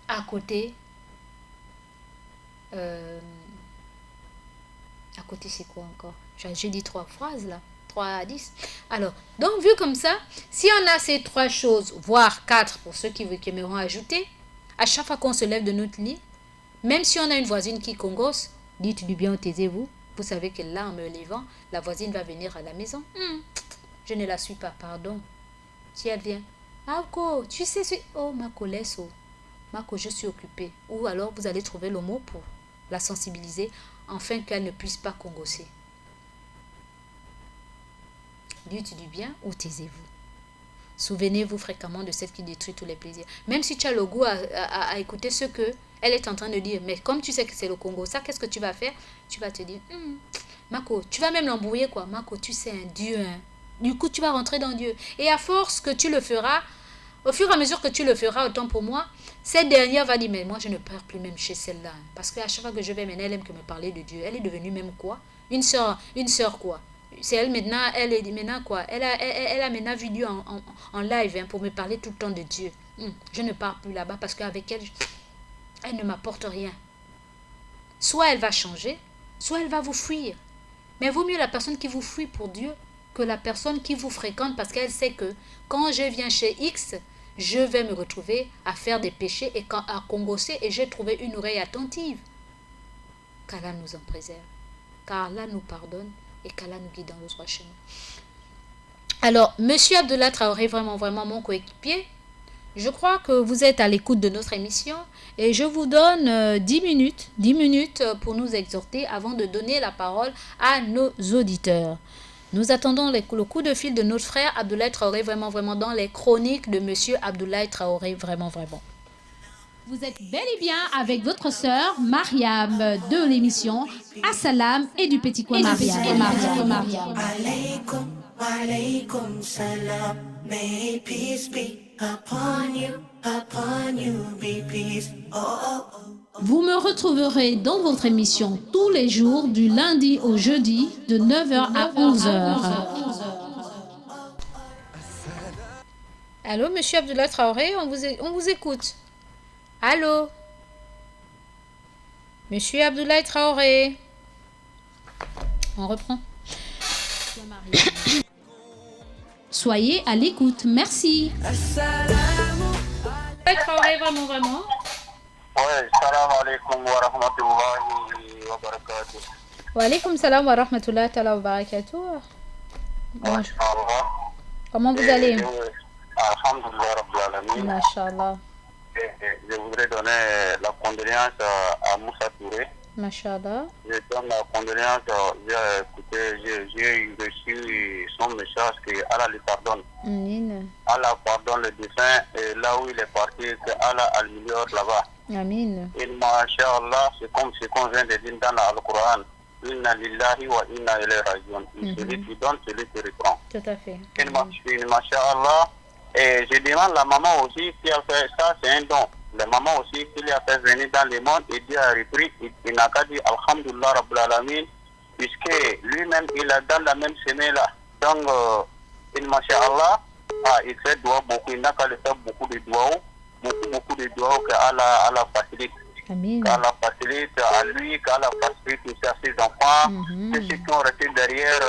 À côté, c'est quoi encore? J'ai dit 3 phrases là. 3 à 10. Alors, donc vu comme ça, si on a ces 3 choses, voire 4 pour ceux qui aimeront ajouter, à chaque fois qu'on se lève de notre lit, même si on a une voisine qui congosse, dites du bien ou taisez-vous. Vous savez que là, en me levant, la voisine va venir à la maison. Je ne la suis pas, pardon. Si elle vient, Marco, tu sais ce... Oh, Marco, laisse. Marco, je suis occupée. Ou alors, vous allez trouver le mot pour la sensibiliser, afin qu'elle ne puisse pas congosser. Dites du bien ou taisez-vous. Souvenez-vous fréquemment de celle qui détruit tous les plaisirs. Même si tu as le goût à écouter ce que elle est en train de dire. Mais comme tu sais que c'est le Congo, ça, qu'est-ce que tu vas faire? Tu vas te dire, Marco, tu vas même l'embrouiller quoi. Marco, tu sais, un Dieu. Hein. Du coup, tu vas rentrer dans Dieu. Et à force que tu le feras, au fur et à mesure que tu le feras, autant pour moi, cette dernière va dire, mais moi, je ne pars plus même chez celle-là. Hein. Parce qu'à chaque fois que je vais maintenant, elle aime que me parler de Dieu. Elle est devenue même quoi? Une sœur quoi? C'est elle maintenant, elle est maintenant quoi? Elle a maintenant vu Dieu en live hein, pour me parler tout le temps de Dieu. Je ne pars plus là-bas parce qu'avec elle, elle ne m'apporte rien. Soit elle va changer, soit elle va vous fuir. Mais vaut mieux la personne qui vous fuit pour Dieu que la personne qui vous fréquente parce qu'elle sait que quand je viens chez X, je vais me retrouver à faire des péchés et à congosser et j'ai trouvé une oreille attentive. Qu'Allah nous en préserve. Car Allah nous pardonne et qu'Allah nous guide dans le droit chemin. Alors, Monsieur Abdullah Traoré, vraiment mon coéquipier, je crois que vous êtes à l'écoute de notre émission et je vous donne 10 minutes pour nous exhorter avant de donner la parole à nos auditeurs. Nous attendons le coup de fil de notre frère Abdullah Traoré, vraiment dans les chroniques de Monsieur Abdullah Traoré, vraiment. Vous êtes bel et bien avec votre sœur Mariam de l'émission Assalam et du Petit Coin Mariam. Alaykum salam. May peace be upon you, be peace. Vous me retrouverez dans votre émission tous les jours du lundi au jeudi de 9h à 11h. Allô, Monsieur Abdullah Traoré, on vous écoute. Allô, Monsieur Abdullah Traoré. On reprend. Soyez à l'écoute, merci. Traoré, vraiment. Ouais, salam alaikum wa rahmatullahi wa barakatuh. Wa alaikum salam wa rahmatullahi wa barakatuh. Comment vous allez? Alhamdulillah Rabbil Alamin. Masha'Allah. Je voudrais donner la condoléance à Moussa Touré. Masha'Allah. Je donne la condoléance, j'ai reçu son message que Allah lui pardonne. Amin. Allah pardonne le défunt et là où il est parti, que Allah améliore là-bas. Amin. Et Masha'Allah, c'est comme ce qu'on vient de dire dans l'Al-Qur'an. Inna lillahi wa inna ilayhi rajiun. Celui qui donne, celui qui reprend. Tout à fait. Masha'Allah. Et je demande à la maman aussi qui a fait ça, c'est un don. La maman aussi qui l'a fait venir dans le monde et Dieu a repris, il n'a qu'à dire Alhamdulillah Rabbil Alamin, puisque lui-même il a dans la même semaine là. Donc, Masha'Allah, il fait doigt beaucoup, il n'a qu'à le faire beaucoup de doigts. beaucoup de doigts que Allah facilite. Amin. Qu'Allah facilite à lui, qu'Allah facilite aussi à ses enfants, que ceux qui ont resté derrière,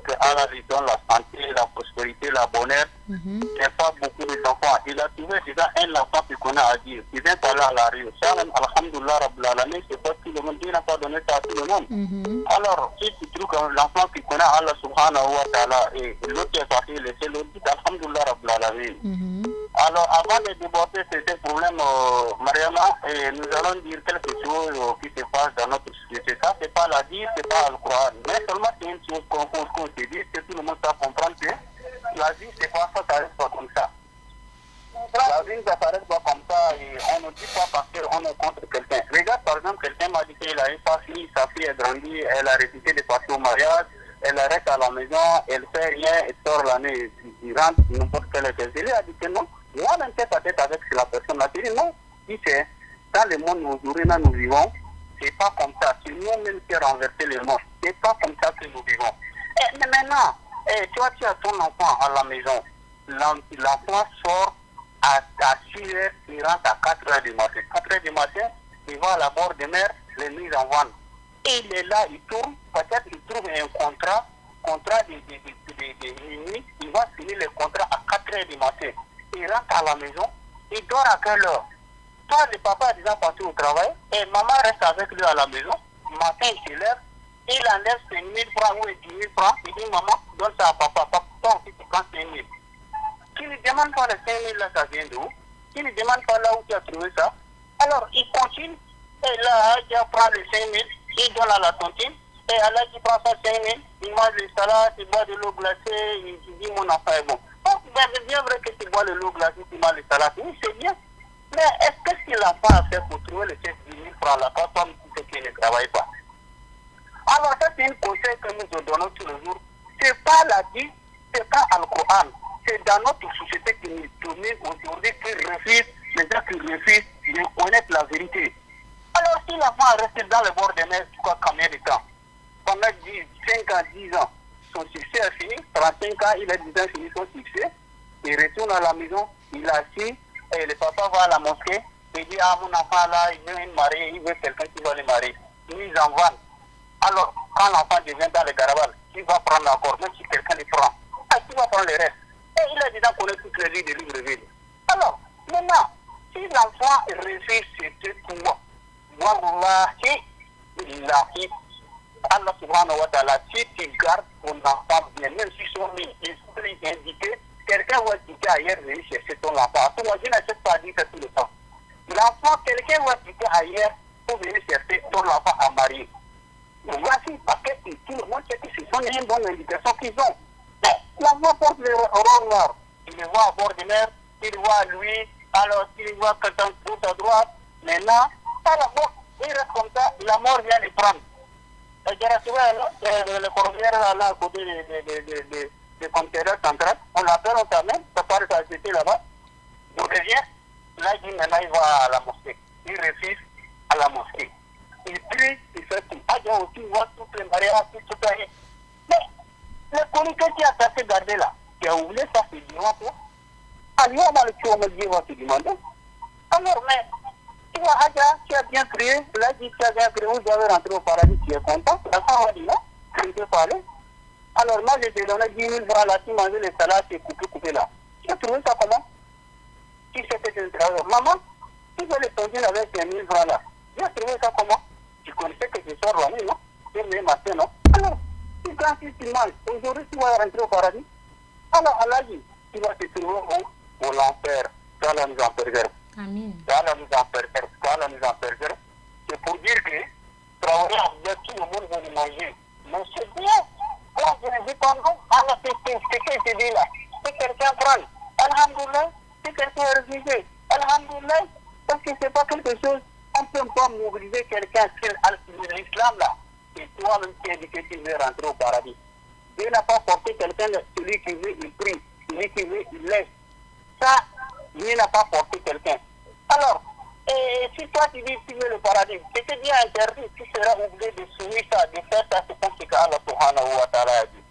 que Allah lui donne la santé, la prospérité, la bonheur. Il n'y a pas beaucoup d'enfants. Il a trouvé déjà un enfant qui connaît à dire. Il vient par là à la rue. Ça, alhamdulillah, Rabbil Alamin, c'est pas tout le monde. Dieu n'a pas donné ça à tout le monde. Alors, si tu trouves que l'enfant qui connaît Allah subhanahu wa ta'ala et l'autre est parti laisser l'autre, dit alhamdulillah, Rabbil Alamin. Alors, avant de déborder ces problèmes, Mariama, nous allons dire quelque chose qui se passe dans notre société. Ça, c'est pas la dire, c'est pas le Coran. Mais seulement c'est une chose qu'on se dit, que tout le monde doit comprendre que la vie, c'est pas ça, ça reste pas comme ça. La vie, ça reste pas comme ça et on ne dit pas parce qu'on est contre quelqu'un. Regarde, par exemple, quelqu'un m'a dit qu'il a une fille, sa fille est grandie, elle a refusé de partir au mariage, elle reste à la maison, elle fait rien, elle sort l'année, il rentre, n'importe quelle chose. Il a dit que non. Moi, même tête à tête avec la personne, a dit non. Il fait, dans le monde où aujourd'hui nous vivons, c'est pas comme ça. C'est nous-mêmes qui renverser le monde. C'est pas comme ça que nous vivons. Mais maintenant, toi, tu as ton enfant à la maison. L'enfant sort à 6 heures, il rentre à 4 heures du matin. 4 heures du matin, il va à la bord de mer, les mises en vente. Et il est là, il tourne, peut-être il trouve un contrat de minuit, il va finir le contrat à 4 heures du matin. Il rentre à la maison, il dort à quelle heure? Toi, le papa est déjà parti au travail et maman reste avec lui à la maison. Matin, il se lève, il enlève 5 000 francs ou 10 000 francs. Il dit, maman, donne ça à papa. Papa, toi aussi, tu prends 5 000. Qui ne demande pas les 5 000 là, ça vient d'où? Qui ne demande pas là où tu as trouvé ça? Alors, il continue. Et là, il prend les 5 000, il donne à la tontine. Et là, il prend son 5 000, il mange les salades, il boit de l'eau glacée, il dit, mon enfant est bon. C'est bien vrai que tu bois le lot glacé, tu manges les salades. Oui, c'est bien. Mais est-ce que si l'enfant a fait pour trouver les 10 000 francs là, quand toi, tu sais qu'il ne travaille pas? Alors, ça, c'est un conseil que nous te donnons tous les jours. Ce n'est pas la vie, ce n'est pas Al-Qur'an. C'est dans notre société qui nous domine aujourd'hui, qui refuse, les gens qui refusent de connaître la vérité. Alors, si l'enfant reste dans le bord de mer, tu crois combien de temps? Pendant 5 ans, 10 ans. Son succès est fini, 35 ans, il a 10 ans fini son succès, il retourne à la maison, il est assis, et le papa va à la mosquée, il dit, ah mon enfant là, il veut une mariée, il veut quelqu'un qui va le marier. Ils en vendent. Alors, quand l'enfant devient dans le garabal, qui va prendre encore, même si quelqu'un le prend, qui va prendre le reste? Et il a déjà connu toutes les vies de Libreville. Alors, maintenant, si l'enfant refuse ce quoi, wallahi, illahi, Allah subhanahu wa ta'ala, si tu gardes ton enfant bien, même si son esprit est indiqué, quelqu'un va quitter ailleurs venir chercher ton enfant. Moi, je n'achète pas à dire ça tout le temps. L'enfant, quelqu'un va quitter ailleurs pour venir chercher ton enfant à marier. Voici parce que tout le monde sait que ce sont les bonnes indications qu'ils ont. L'enfant porte le rôle noir. Il le voit à bord de mer, il voit lui, alors il voit quelqu'un tout à droite. Maintenant, il reste comme ça, la mort vient le prendre. Le corbière là à côté des conteneurs centrales, on l'appelle, on t'amène, ça part s'acheter là-bas. Il revient, là il dit maintenant il va à la mosquée. Il refuse à la mosquée. Il prie, il fait tout. Ah, il aussi voit toutes les mariages, tout ça. Mais le communiqué qui a passé garder là, qui a oublié ça, c'est du toi. Alors, on va le tuer, on va te demander. Alors, mais tu vois, Adja, tu as bien prié, là, tu as bien prié, vous avez rentré au paradis, tu es content. La femme a dit non, tu peux parler. Alors, moi, je te donnais 10 000 francs là, tu mangeais les salades, tu es coupé là. Tu as trouvé ça comment? Tu sais que tu es un travailleur. Maman, tu veux les tontines avec 5 000 francs là. Tu as trouvé ça comment? Tu connaissais que je sors la nuit, non? Tu es matin, non? Alors, tu prends si tu manges. Aujourd'hui, tu vas rentrer au paradis. Alors, Allah dit, tu vas te trouver au l'enfer. Ça, là, nous en perdons. Amin. Ça, nous en perdons. C'est pour dire que travailler avec tout le monde va manger. Mais c'est bien. Là, je ne dis pas non. Alors, c'est ce que je dis là. Si quelqu'un prend, alhamdoulilah. Si quelqu'un est refusé, alhamdoulilah. Parce que c'est pas quelque chose, on ne peut pas mobiliser quelqu'un sur l'islam là. C'est toi-même qui dis que tu veux rentrer au paradis. Dieu n'a pas porté quelqu'un, celui qui veut, il prie. Celui qui veut, il laisse. Ça, Dieu n'a pas porté quelqu'un. Alors, si toi tu dis que tu veux le paradis, c'était bien interdit, tu seras obligé de suivre ça, de faire ça, c'est comme ce qu'Allah subhanahu wa ta'ala a dit.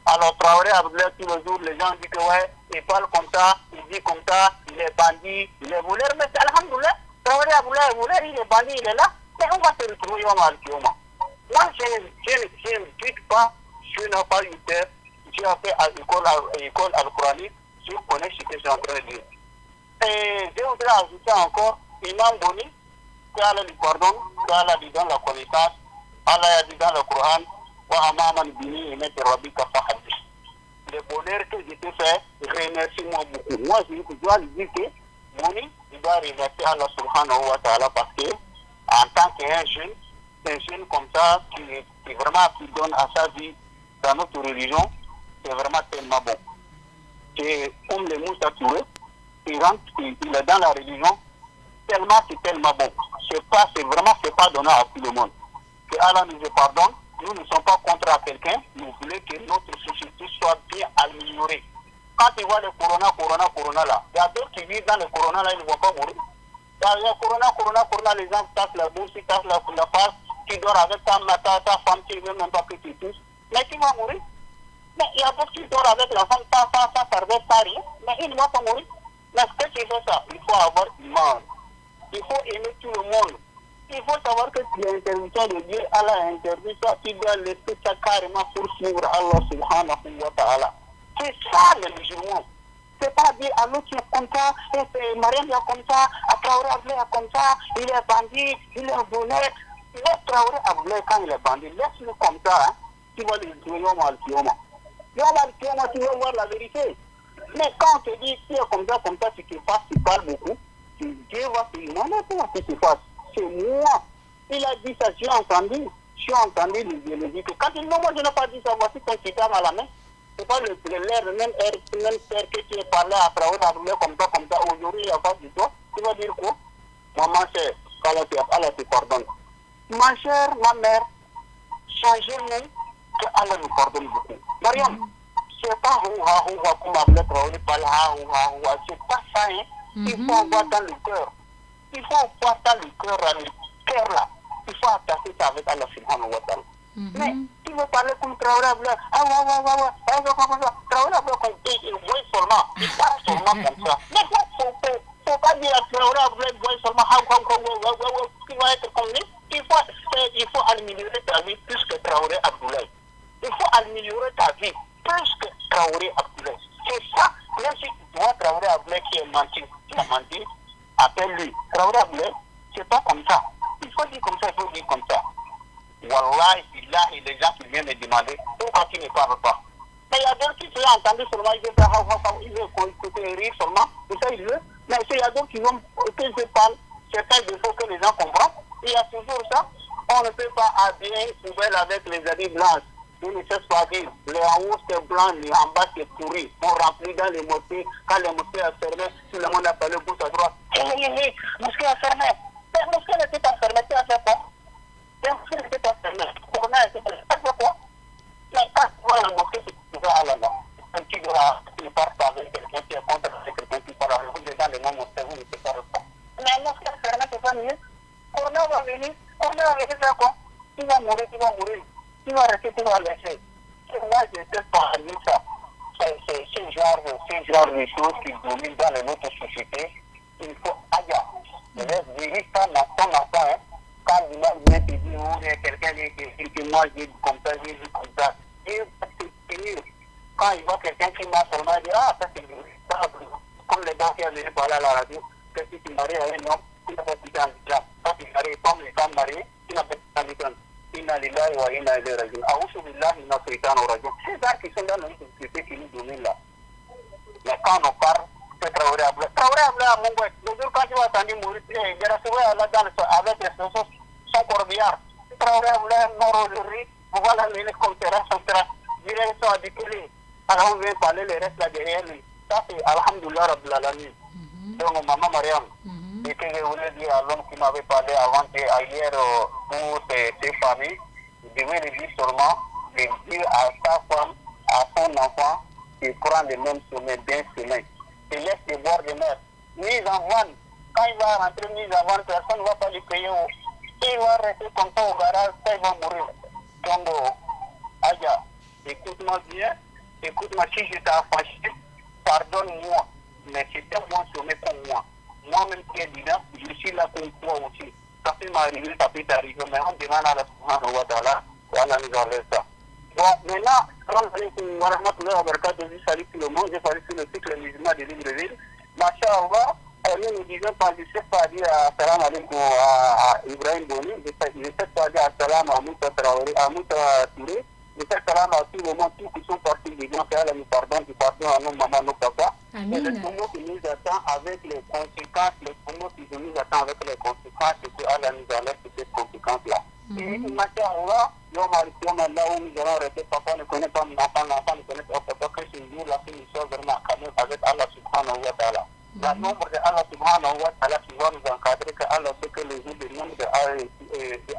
Alors Traoré Abdoulaye, tous les jours, les gens disent que ouais, il parle comme ça, il dit comme ça, il est bandit, il est voleur, mais c'est alhamdoulilah, Traoré Abdoulaye est voleur, il est bandit, il est là, mais on va se retrouver au Al-Kiyoma. Moi, je ne dis pas, je n'ai pas eu peur, j'ai fait à l'école al-Quranique, je connais ce que je suis en train de dire. Et je voudrais ajouter encore, Imam Boni, que Allah lui pardonne, que Allah lui donne la connaissance, Allah a dit dans le Coran, le bonheur que je te fais, remercie-moi beaucoup. Moi, je dois lui dire que Moni, il doit remercier Allah subhanahu wa ta'ala parce que, en tant qu'un jeune comme ça, qui vraiment qui donne à sa vie dans notre religion, c'est vraiment tellement bon. C'est comme le Moussa Touré, il est dans la religion, tellement c'est tellement bon. C'est pas donné à tout le monde. Que Allah nous pardonne. Nous ne sommes pas contre à quelqu'un, nous voulons que notre société soit bien améliorée. Quand tu vois le corona là, il y a d'autres qui vivent dans le corona là, ils ne vont pas mourir. Il y a corona, les gens tassent la bourse, ils tassent la face, tu dors avec ta femme, tu ne veux même pas que tu touches, mais tu vas mourir. Mais il y a d'autres qui dorment avec la femme, ça servait pas rien, mais ils ne vont pas mourir. Mais ce que tu fais ça, il faut avoir iman. Il faut aimer tout le monde. Il faut savoir que l'interdiction de Dieu, Allah a interdit ça, tu dois laisser ça carrément pour suivre Allah subhanahu wa ta'ala. C'est ça le musulman. C'est pas dire à l'autre tu es comme ça, et Mariam est comme ça, Traoré Abdoulaye est comme ça, il est bandit, il est voleur. Laisse Traoré Abdoulaye quand il est bandit, laisse-le comme ça, hein. Tu vas le dire Yom al-Kiyoma. Yom al-Kiyoma, tu vas voir la vérité. Mais quand on te dit tu es comme ça, tu te fasses, tu parles beaucoup, Dieu va te dire, non, comment tu te fasses? C'est moi. Il a dit ça, j'ai entendu le dire que quand il dit non, moi je n'ai pas dit ça, voici ton citard à la main. C'est pas l'air, même faire que tu es parlé à Traoré comme ça, aujourd'hui il y a pas du tout. Tu vas dire quoi? Maman chère, Allah te pardonne. Ma chère, ma mère, changez-nous, que Allah nous pardonne beaucoup. Mariam, c'est pas houha comme Abdoulaye Traoré parle, houha, c'est pas ça, hein. Il faut avoir dans le cœur. Il faut avoir dans le cœur là. Il faut attaquer ça avec Allah subhanahu wa ta'ala. Mais tu veux parler comme Traoré Abdoulaye, Traoré Abdoulaye, il voit seulement, il parle seulement comme ça. Mais faut pas dire à Traoré Abdoulaye, il voit seulement, il va être comme lui. Il faut améliorer ta vie plus que Traoré Abdoulaye. Il faut améliorer ta vie plus que Traoré Abdoulaye. C'est ça, même si tu vois Traoré Abdoulaye qui est menti, qui a menti, appelle-lui. Traoré Abdoulaye, c'est pas comme ça. Il faut dire comme ça, il faut dire comme ça. Wallahi, billahi, les gens qui viennent me demander pourquoi tu ne parles pas. Mais il y a d'autres qui sont entendus seulement, ils veulent écouter rire seulement, c'est ça ils veulent. Mais il y a d'autres qui vont, que je parle, certains défauts que les gens comprennent. Il y a toujours ça. On ne peut pas habiller une poubelle avec les habits blancs. Ils ne cessent pas dire, les en haut c'est blanc, les en bas c'est pourri. On remplit dans les mosquées, quand les mosquées sont fermées, tout le monde a parlé gauche à droite. Hé, mosquée est fermée. La mosquée n'était pas fermée, tu as fait quoi? La mosquée n'était pas fermée. Corona était fermée, tu as fait quoi? Mais quand tu vois la mosquée, tu vas à la main. Quand tu ne parles pas avec quelqu'un, tu es contre quelqu'un qui parle avec vous, dans les mêmes mosquées, vous ne te parlez pas. Mais la mosquée est fermée, c'est pas mieux. Corona va venir faire quoi? Tu vas mourir. Tu vas rester, tu vas laisser. Moi, je ne sais pas dire ça. C'est ce genre de choses qui dominent dans notre société. Il faut agir. Dirige ton enfant, hein. Quand il vient te dire, ou quelqu'un dit que moi j'ai dit comme ça, j'ai dit comme ça. Quand il voit quelqu'un qui m'a seulement dit, ça c'est comme les gars qui ont venu parler à la radio, que si tu maries à un homme, tu n'as pas de temps de temps. Quand tu maries comme les femmes mariées, tu n'as pas de temps de temps. Inna lillahi wa inna ilayhi rajiun. A'udhu billahi minash shaitanir rajim. C'est ça qui sont dans notre société qui nous domine là. Mais quand on parle, c'est Traoré Abdoulaye. Traoré Abdoulaye à Mongoué. Le jour quand tu vas attendre mourir, il y a souvent avec les sauces, son corbillard. Traoré Abdoulaye mort aujourd'hui. Voilà les conférences, direction à Dikeli. Alors on vient parler les restes là derrière lui. Ça c'est Alhamdulillah Rabbil Alamin. Donc maman Mariam. Et que je voulais dire à l'homme qui m'avait parlé hier pour ses familles, je devais le dire seulement, de dire à sa femme, à son enfant, qu'il prend le même sommet d'un semaine. Il laisse les bords de mer. Mise en vente. Quand il va rentrer mise en vente, personne ne va pas lui payer. Il va rester comme ça au garage, ça il va mourir. Donc, Aja, écoute-moi bien. écoute-moi, si je t'ai affranchi, pardonne-moi. Mais c'était moi sommet pour moi. Moi-même qui est dedans, je suis là pour toi aussi. Ça peut m'arriver, ça peut t'arriver, mais on demande à la subhanahu wa ta'ala, voilà, nous enlève ça. Bon, maintenant, salam alaikum wa rahmatullahi wa barakatuh, je salue tout le monde, je salue tout le cycle musulman de Libreville. Masha'Allah, nous disons pas, je ne sais pas dire salam alaikum à Ibrahim Boni, je ne sais pas dire salam à Moussa Traoré, à Moussa Touré, je sais salam à tout le monde, tous qui sont partis des gens, que Allah nous pardonne, qui pardonne à nos mamans, nos papas. Et le tournoi qui nous attend avec les conséquences, le tournoi qui nous attend avec les conséquences, c'est que Allah nous enlève toutes ces conséquences-là. Et Masha'Allah, là où nous allons rester, papa ne connaît pas mon enfant, l'enfant ne connaît pas papa, que ce jour-là, c'est une chose vraiment quand même avec Allah subhanahu wa ta'ala. Le nombre de Allah subhanahu wa ta'ala qui va nous encadrer, que Allah sait que les jours de nombre de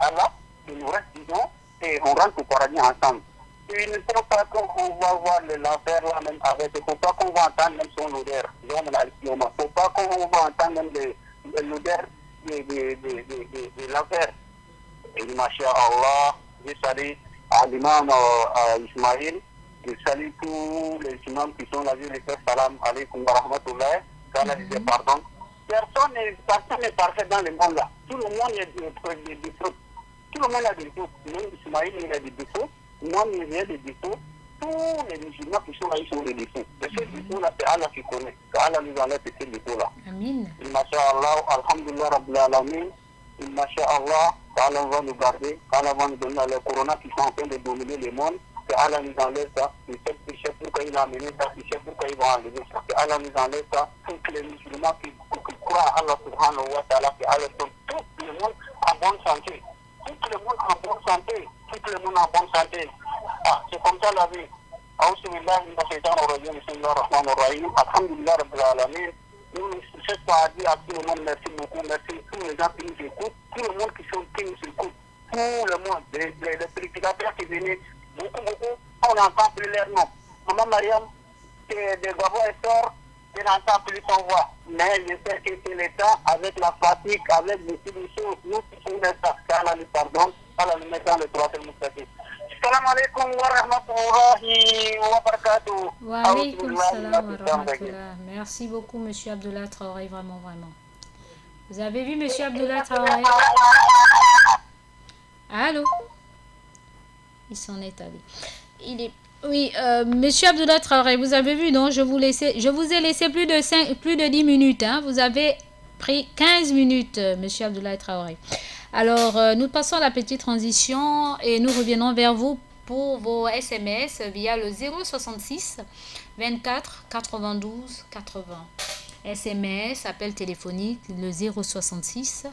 Allah, qui nous reste, disons, et on rentre au paradis ensemble. Il ne faut pas qu'on va voir l'enfer là même avec, il ne faut pas qu'on va entendre même son odeur. Il ne faut pas qu'on va entendre même l'odeur de l'enfer. Et Masha'Allah, je salue à l'imam Ismaïl, je salue tous les imams qui sont là, je les fais salam alaikum wa rahmatullah, qu'Allah les pardonne. Personne n'est parfait dans le monde là. Tout le monde a des défauts. Tout le monde a des défauts. Même Ismaïl, il a des défauts. Moi, il y a des défauts. Tous les musulmans qui sont là, ils ont des défauts. Et ces défauts-là, c'est Allah qui connaît. Allah nous enlève ces défauts-là. Amin. Masha'Allah, alhamdulillah, rabbil alamin. Masha'Allah, Allah va nous garder. Allah va nous donner le corona qui sont en train de dominer le monde. Que Allah nous enlève ça. Il sait pourquoi il a amené ça. Il sait pourquoi il va enlever ça. Que Allah nous enlève ça. Tous les musulmans qui croient à Allah subhanahu wa ta'ala. Que Allah donne tout le monde en bonne santé. Tout le monde en bonne santé. Tout le monde en bonne santé. Ah, c'est comme ça la vie. أعوذ بالله من الشيطان الرجيم بسم الله الرحمن الرحيم الحمد لله رب العالمين. Nous cette fois dit à tout le monde merci beaucoup, merci tous les gens qui nous écoutent, tout le monde qui nous écoute, tout le monde, les prédicateurs qui venaient, beaucoup, on n'entend plus leur nom. Maman Mariam, c'est de Gabon et sort, je n'entends plus son voix. Mais je sais que c'est le temps, avec la fatigue, avec les choses, nous qui sommes les temps, qu'Allah nous pardonne, Allah nous met dans le troisième mustaqim. Salam alaikum wa rahmatullahi wa barakatuh. Wa alaikum salam wa rahmatullah. Merci beaucoup, monsieur Abdullah Traoré, vraiment. Vous avez vu, monsieur Abdullah Traoré? Allô? Il s'en est allé. Oui, monsieur Abdullah Traoré, vous avez vu, non? Je vous ai laissé plus de 10 minutes. Hein? Vous avez pris 15 minutes, monsieur Abdullah Traoré. Alors, nous passons à la petite transition et nous reviendrons vers vous pour vos SMS via le 066 24 92 80. SMS, appel téléphonique, le 066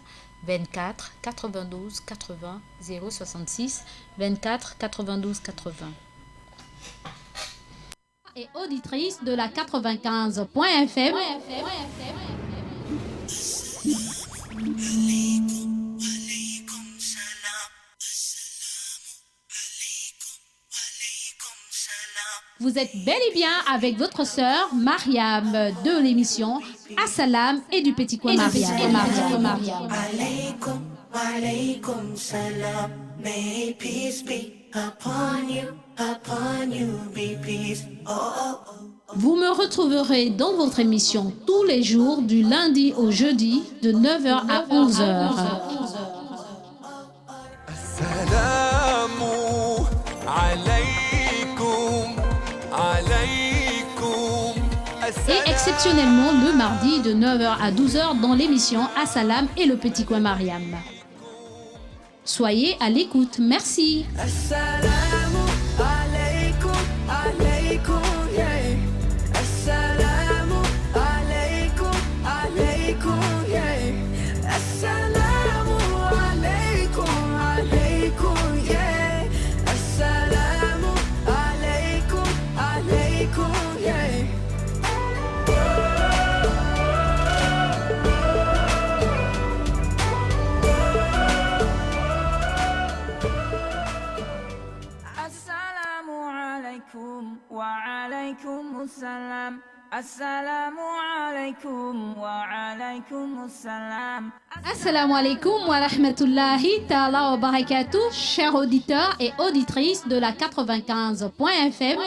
24 92 80. 066 24 92 80. Et auditrice de la 95.fm. Vous êtes bel et bien avec votre sœur Mariam de l'émission Assalam et du Petit Coin Mariam. Alaykum, alaykum salam. May peace be upon you, be peace. Vous me retrouverez dans votre émission tous les jours du lundi au jeudi de 9h à 11h. Assalamu alaykum, alaykum. Et exceptionnellement le mardi de 9h à 12h dans l'émission Assalam et le Petit Coin Mariam. Soyez à l'écoute. Merci. Assalamu alaikum, alaikum, yeah. Assalamu alaikum, alaikum, yeah. Assalamu alaikum, alaikum, yeah. Assalamu alaikum, alaikum, yeah. Assalamu alaikum wa alaikum assalam. Assalamu alaikum wa alaikum assalam. Assalamu alaikum wa rahmatullahi ta'ala wa barakatuh, chers auditeurs et auditrices de la 95.fm.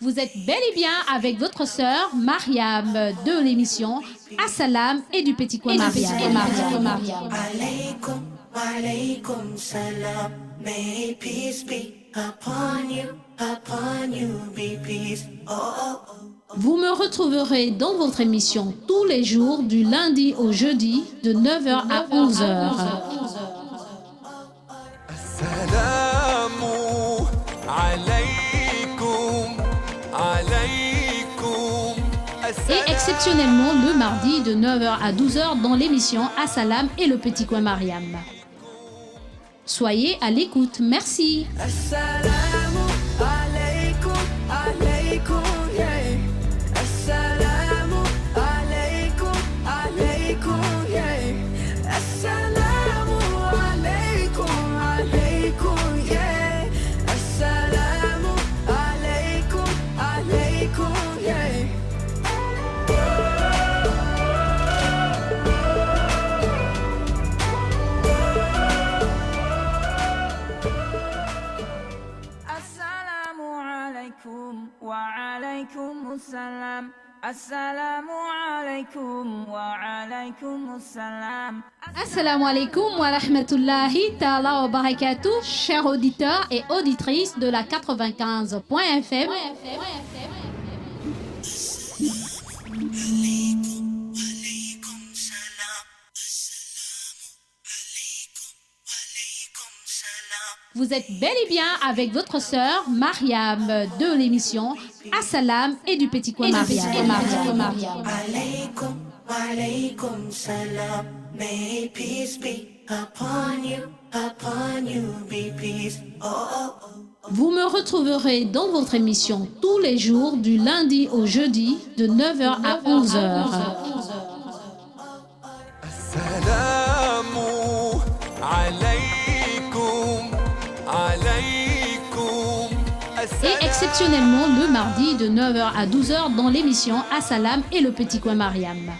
Vous êtes bel et bien avec votre sœur Mariam de l'émission Assalam et du Petit Coin Mariam. Alaykum, alaykum salam. May peace be upon you, be peace. Oh, oh, oh. Vous me retrouverez dans votre émission tous les jours du lundi au jeudi de 9h à 11h. Assalamu alaykum, alaykum. Et exceptionnellement le mardi de 9h à 12h dans l'émission Assalam et le Petit Coin Mariam. Soyez à l'écoute, merci. Assalamu alaikum, alaikum, yeah. Assalamu alaikum, alaikum, yeah. Assalamu alaikum, alaikum, yeah. Assalamu alaikum, alaikum, yeah. Assalamu alaikum wa alaikum assalam. Assalamu alaikum wa alaikum assalam. Assalamu alaikum wa rahmatullahi ta'ala wa barakatuh, chers auditeurs et auditrices de la 95.fm. Vous êtes bel et bien avec votre sœur Mariam de l'émission Assalam et du Petit Coin Mariam. Alaykum, alaykum salam. May peace be upon you, be peace. Oh, oh, oh. Vous me retrouverez dans votre émission tous les jours du lundi au jeudi de 9h à 11h. Assalamu alaykum, alaykum. Et exceptionnellement le mardi de 9h à 12h dans l'émission Assalam et le Petit Coin Mariam.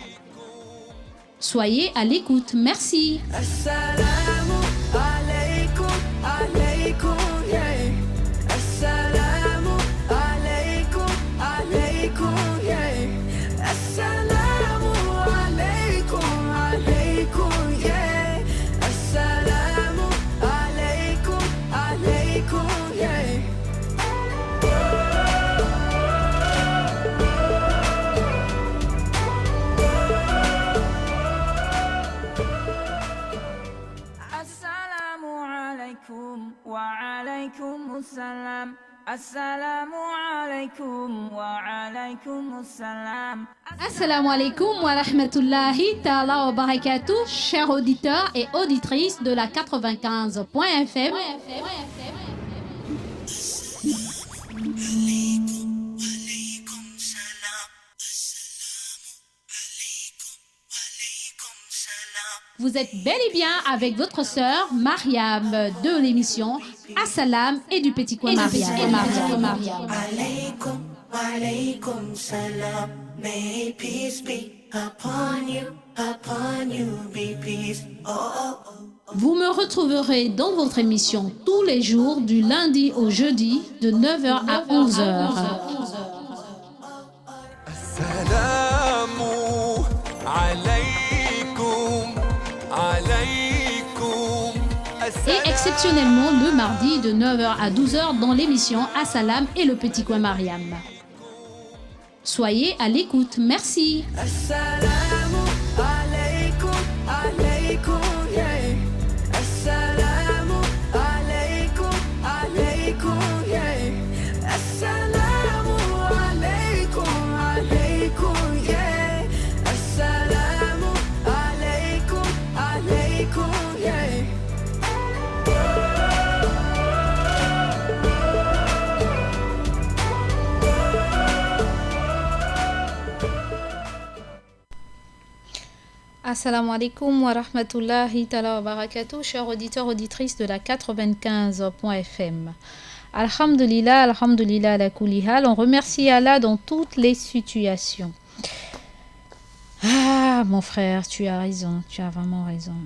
Soyez à l'écoute, merci. Assalamu alaikum, alaikum, yeah. Assalamu alaikum, alaikum, yeah. Assalamu alaikum, alaikum, yeah. Assalamu alaikum, alaikum, yeah. Assalamu alaikum wa alaikum assalam. Assalamu alaikum wa alaikum assalam. Assalamu alaikum wa rahmatullahi ta'ala wa barakatuh, chers auditeurs et auditrices de la 95.fm. Vous êtes bel et bien avec votre sœur Mariam de l'émission Assalam et du Petit Coin Mariam. Alaykum, alaykum salam. May peace be upon you, be peace. Oh, oh, oh. Vous me retrouverez dans votre émission tous les jours du lundi au jeudi de 9h à 11h. Assalamu alaykum, alaykum. Et exceptionnellement le mardi de 9h à 12h dans l'émission Assalam et le Petit Coin Mariam. Soyez à l'écoute, merci. Assalamu alaikum, alaikum, yeah. Assalamu alaikum, alaikum, yeah. Assalamu alaikum, alaikum, yeah. Assalamu alaikum, alaikum, yeah. Assalamu alaikum wa rahmatullahi ta'ala wa barakatuh, chers auditeurs, auditrices de la 95.fm. Alhamdulillah, alhamdulillah, la kulli hal. On remercie Allah dans toutes les situations. Ah, mon frère, tu as raison, tu as vraiment raison.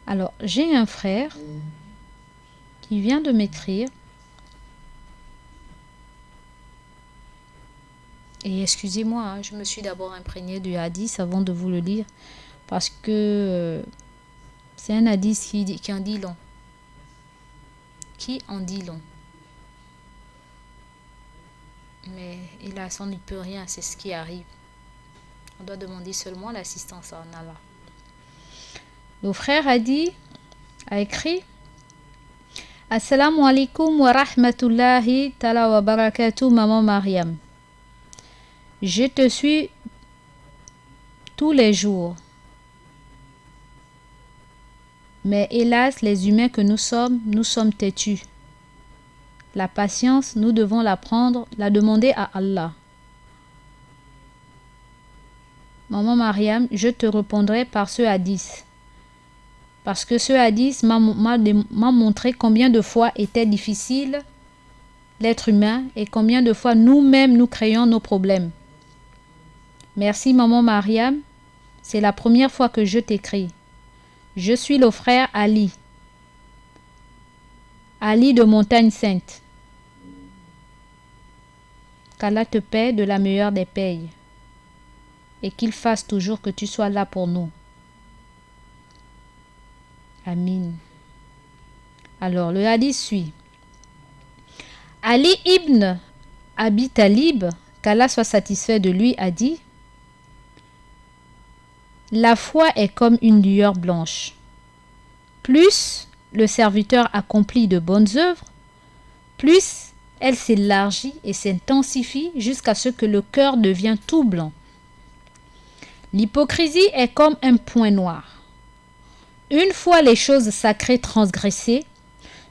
Alors, j'ai un frère qui vient de m'écrire. Et excusez-moi, hein, je me suis d'abord imprégnée du hadith avant de vous le lire, parce que c'est un hadith qui en dit long. Qui en dit long. Mais hélas, on n'y peut rien, c'est ce qui arrive. On doit demander seulement l'assistance à Allah. Le frère a écrit Assalamu alaikum wa rahmatullahi ta'ala wa barakatuh, maman Mariam. Je te suis tous les jours. Mais hélas, les humains que nous sommes têtus. La patience, nous devons la demander à Allah. Maman Mariam, je te répondrai par ce hadith. Parce que ce hadith m'a montré combien de fois était difficile l'être humain et combien de fois nous-mêmes nous créons nos problèmes. Merci maman Mariam, c'est la première fois que je t'écris. Je suis le frère Ali de Montagne Sainte. Qu'Allah te paie de la meilleure des payes et qu'il fasse toujours que tu sois là pour nous. Amin. Alors le hadith suit. Ali ibn Abi Talib, qu'Allah soit satisfait de lui, a dit: la foi est comme une lueur blanche. Plus le serviteur accomplit de bonnes œuvres, plus elle s'élargit et s'intensifie jusqu'à ce que le cœur devienne tout blanc. L'hypocrisie est comme un point noir. Une fois les choses sacrées transgressées,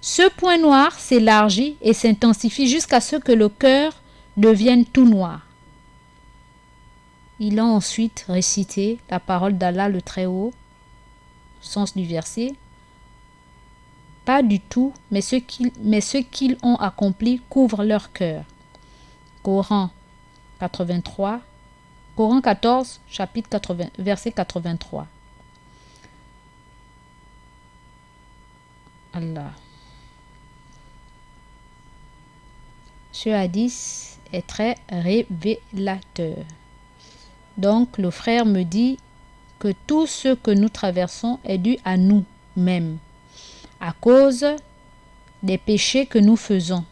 ce point noir s'élargit et s'intensifie jusqu'à ce que le cœur devienne tout noir. Il a ensuite récité la parole d'Allah le Très-Haut, sens du verset. Pas du tout, mais ce qu'ils ont accompli couvre leur cœur. Coran 14, chapitre 80, verset 83. Allah. Ce hadith est très révélateur. Donc le frère me dit que tout ce que nous traversons est dû à nous-mêmes, à cause des péchés que nous faisons.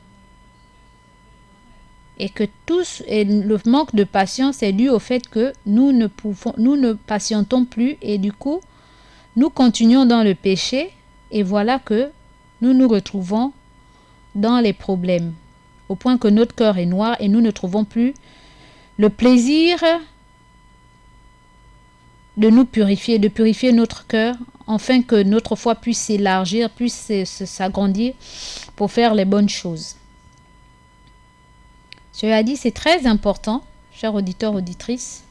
Et que le manque de patience est dû au fait que nous ne patientons plus et du coup, nous continuons dans le péché et voilà que nous nous retrouvons dans les problèmes, au point que notre cœur est noir et nous ne trouvons plus le plaisir de nous purifier, de purifier notre cœur, afin que notre foi puisse s'élargir, puisse s'agrandir pour faire les bonnes choses. Ce hadith, c'est très important, chers auditeurs, auditrices,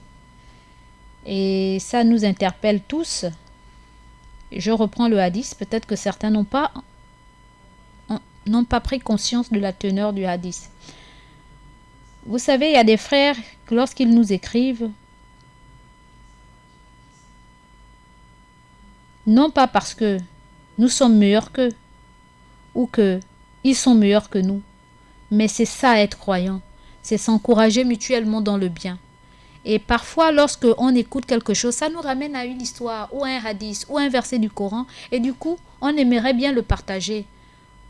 et ça nous interpelle tous. Je reprends le hadith, peut-être que certains n'ont pas pris conscience de la teneur du hadith. Vous savez, il y a des frères, lorsqu'ils nous écrivent, non pas parce que nous sommes meilleurs qu'eux ou qu'ils sont meilleurs que nous, mais c'est ça être croyant, c'est s'encourager mutuellement dans le bien. Et parfois, lorsque on écoute quelque chose, ça nous ramène à une histoire ou un hadith ou un verset du Coran et du coup, on aimerait bien le partager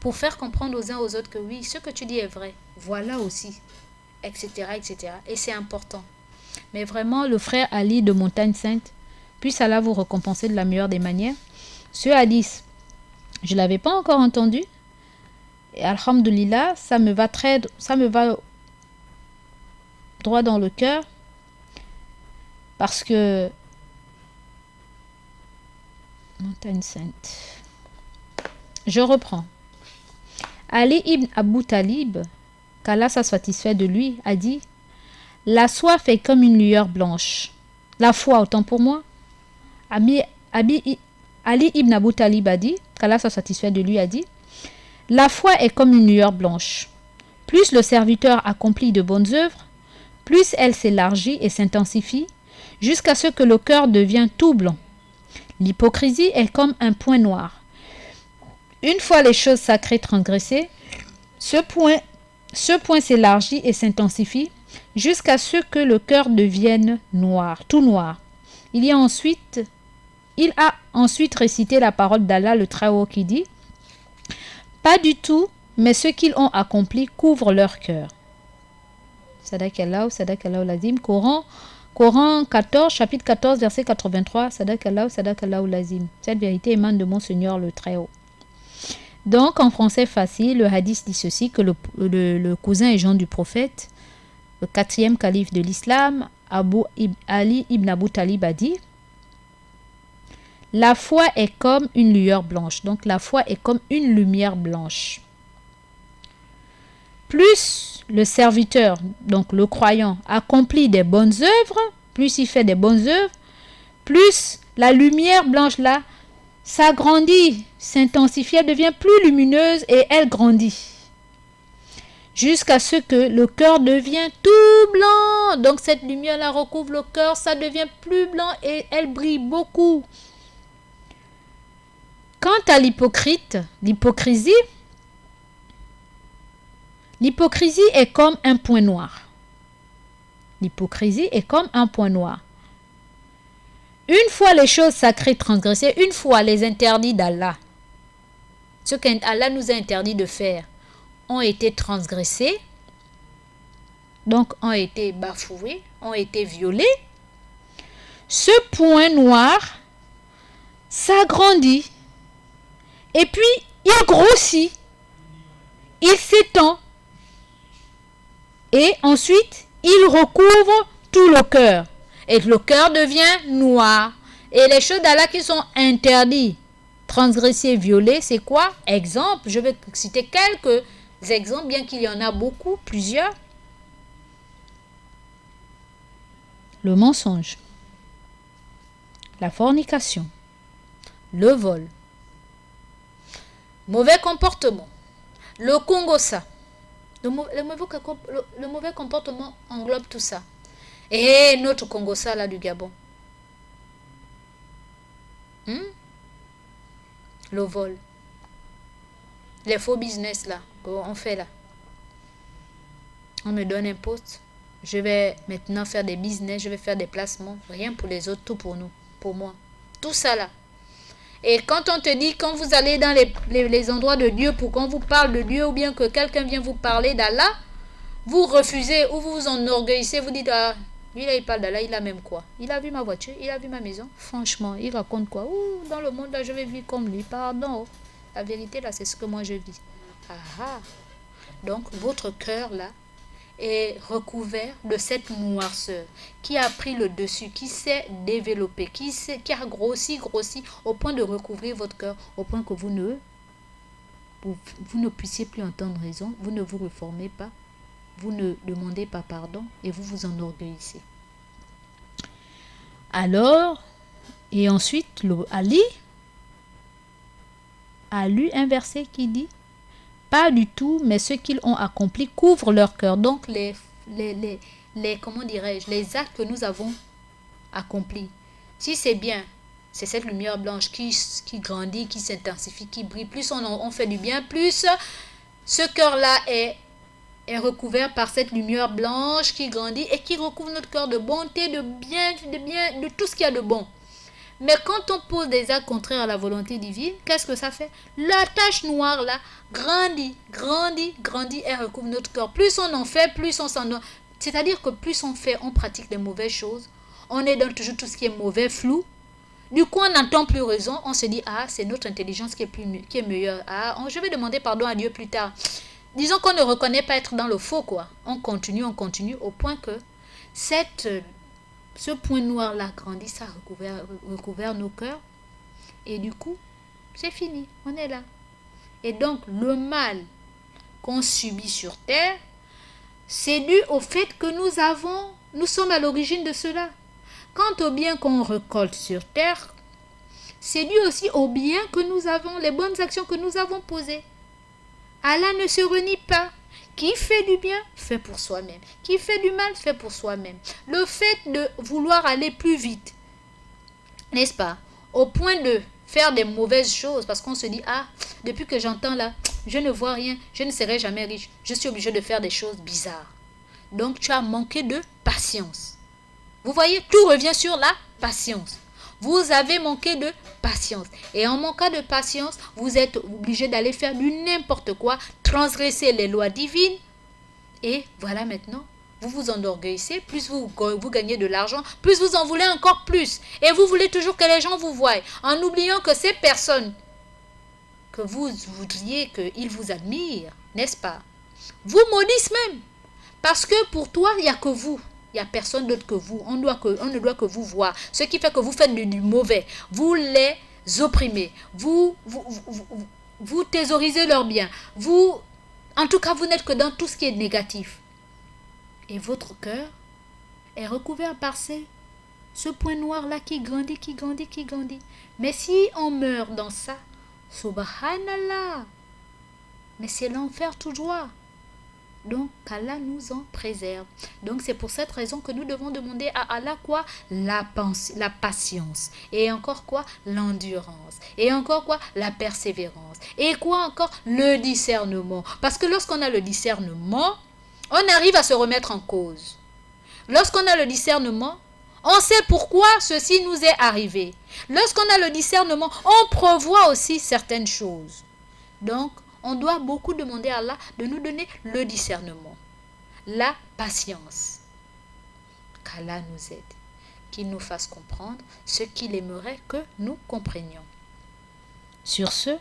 pour faire comprendre aux uns aux autres que oui, ce que tu dis est vrai, voilà aussi, etc., etc. Et c'est important. Mais vraiment, le frère Ali de Montagne Sainte, puisse Allah vous récompenser de la meilleure des manières. Ce hadith, je ne l'avais pas encore entendu. Et alhamdulillah, ça me va droit dans le cœur. Parce que Montagne Sainte. Je reprends. Ali ibn Abu Talib, qu'Allah soit satisfait de lui, a dit: la soif est comme une lueur blanche. La foi, autant pour moi. Ali ibn Abu Talib a dit, qu'Allah soit satisfait de lui, a dit, la foi est comme une lueur blanche. Plus le serviteur accomplit de bonnes œuvres, plus elle s'élargit et s'intensifie, jusqu'à ce que le cœur devienne tout blanc. L'hypocrisie est comme un point noir. Une fois les choses sacrées transgressées, ce point s'élargit et s'intensifie, jusqu'à ce que le cœur devienne noir, tout noir. Il a ensuite récité la parole d'Allah le Très-Haut qui dit « Pas du tout, mais ce qu'ils ont accompli couvre leur cœur. » Sadakallahu l'azim. Coran 14, chapitre 14, verset 83. Sadakallahu l'azim. Cette vérité émane de mon Seigneur le Très-Haut. Donc, en français facile, le hadith dit ceci, que le cousin et gendre du prophète, le 4e calife de l'islam, Ali ibn Abu Talib a dit, la foi est comme une lueur blanche. Donc, la foi est comme une lumière blanche. Plus le serviteur, donc le croyant, accomplit des bonnes œuvres, plus il fait des bonnes œuvres, plus la lumière blanche là s'agrandit, s'intensifie, elle devient plus lumineuse et elle grandit. Jusqu'à ce que le cœur devienne tout blanc. Donc cette lumière-là recouvre le cœur, ça devient plus blanc et elle brille beaucoup. Quant à l'hypocrisie est comme un point noir. L'hypocrisie est comme un point noir. Une fois les choses sacrées transgressées, une fois les interdits d'Allah, ce qu'Allah nous a interdit de faire, ont été transgressés, donc ont été bafoués, ont été violés, ce point noir s'agrandit et puis il grossit, il s'étend et ensuite il recouvre tout le cœur et le cœur devient noir. Et les choses d'Allah qui sont interdites, transgressées, violées, c'est quoi? Exemple, je vais citer quelques exemples, bien qu'il y en a beaucoup, plusieurs. Le mensonge, la fornication, le vol, mauvais comportement, le kongosa. Le mauvais comportement englobe tout ça. Et notre kongosa là du Gabon. Le vol. Les faux business là qu'on fait là. On me donne un poste. Je vais maintenant faire des business, je vais faire des placements. Rien pour les autres, tout pour nous, pour moi. Tout ça là. Et quand on te dit, quand vous allez dans les endroits de Dieu, pour qu'on vous parle de Dieu, ou bien que quelqu'un vient vous parler d'Allah, vous refusez ou vous vous enorgueillissez, vous dites, ah, lui là il parle d'Allah, il a même quoi? Il a vu ma voiture, il a vu ma maison. Franchement, il raconte quoi? Ouh, dans le monde là, je vais vivre comme lui. Pardon. La vérité là, c'est ce que moi je vis. Ah. Donc, votre cœur là est recouvert de cette noirceur qui a pris le dessus, qui s'est développé, qui a grossi au point de recouvrir votre cœur, au point que vous ne puissiez plus entendre raison, vous ne vous reformez pas, vous ne demandez pas pardon et vous vous enorgueillissez. Alors, et ensuite, Ali a lu un verset qui dit pas du tout, mais ce qu'ils ont accompli couvre leur cœur. Donc, comment dirais-je, les actes que nous avons accomplis. Si c'est bien, c'est cette lumière blanche qui grandit, qui s'intensifie, qui brille. Plus on fait du bien, plus ce cœur-là est recouvert par cette lumière blanche qui grandit et qui recouvre notre cœur de bonté, de bien, de tout ce qu'il y a de bon. Mais quand on pose des actes contraires à la volonté divine, qu'est-ce que ça fait? La tache noire là grandit et recouvre notre cœur. Plus on en fait, plus on s'en... C'est-à-dire que plus on pratique des mauvaises choses, on est dans toujours tout ce qui est mauvais, flou. Du coup, on n'entend plus raison. On se dit, ah, c'est notre intelligence qui est meilleure. Ah, je vais demander pardon à Dieu plus tard. Disons qu'on ne reconnaît pas être dans le faux, quoi. On continue, au point que ce point noir là grandit, ça recouvert nos cœurs. Et du coup, c'est fini. On est là. Et donc, le mal qu'on subit sur terre, c'est dû au fait que nous sommes à l'origine de cela. quant au bien qu'on récolte sur terre, c'est dû aussi au bien que nous avons, les bonnes actions que nous avons posées. Allah ne se renie pas. Qui fait du bien, fait pour soi-même. Qui fait du mal, fait pour soi-même. Le fait de vouloir aller plus vite, n'est-ce pas, au point de faire des mauvaises choses, parce qu'on se dit, ah, depuis que j'entends là, je ne vois rien, je ne serai jamais riche, je suis obligé de faire des choses bizarres. Donc tu as manqué de patience. Vous voyez, tout revient sur la patience. Vous avez manqué de patience. Et en manquant de patience, vous êtes obligé d'aller faire du n'importe quoi, transgresser les lois divines. Et voilà maintenant, vous vous enorgueillissez, plus vous gagnez de l'argent, plus vous en voulez encore plus. Et vous voulez toujours que les gens vous voient, en oubliant que ces personnes que vous voudriez qu'ils vous admirent, n'est-ce pas, vous maudissent même. Parce que pour toi, il n'y a que vous. Il n'y a personne d'autre que vous. On ne doit que vous voir. Ce qui fait que vous faites du mauvais. Vous les opprimez. Vous thésaurisez leurs biens. En tout cas, vous n'êtes que dans tout ce qui est négatif. Et votre cœur est recouvert par ce point noir-là qui grandit, qui grandit, qui grandit. Mais si on meurt dans ça, subhanallah, mais c'est l'enfer tout droit. Donc, qu'Allah nous en préserve. Donc, c'est pour cette raison que nous devons demander à Allah quoi? La patience. Et encore quoi? L'endurance. Et encore quoi? La persévérance. Et quoi encore? Le discernement. Parce que lorsqu'on a le discernement, on arrive à se remettre en cause. Lorsqu'on a le discernement, on sait pourquoi ceci nous est arrivé. Lorsqu'on a le discernement, on prévoit aussi certaines choses. Donc, on doit beaucoup demander à Allah de nous donner le discernement, la patience. Qu'Allah nous aide, qu'il nous fasse comprendre ce qu'il aimerait que nous comprenions. Sur ce,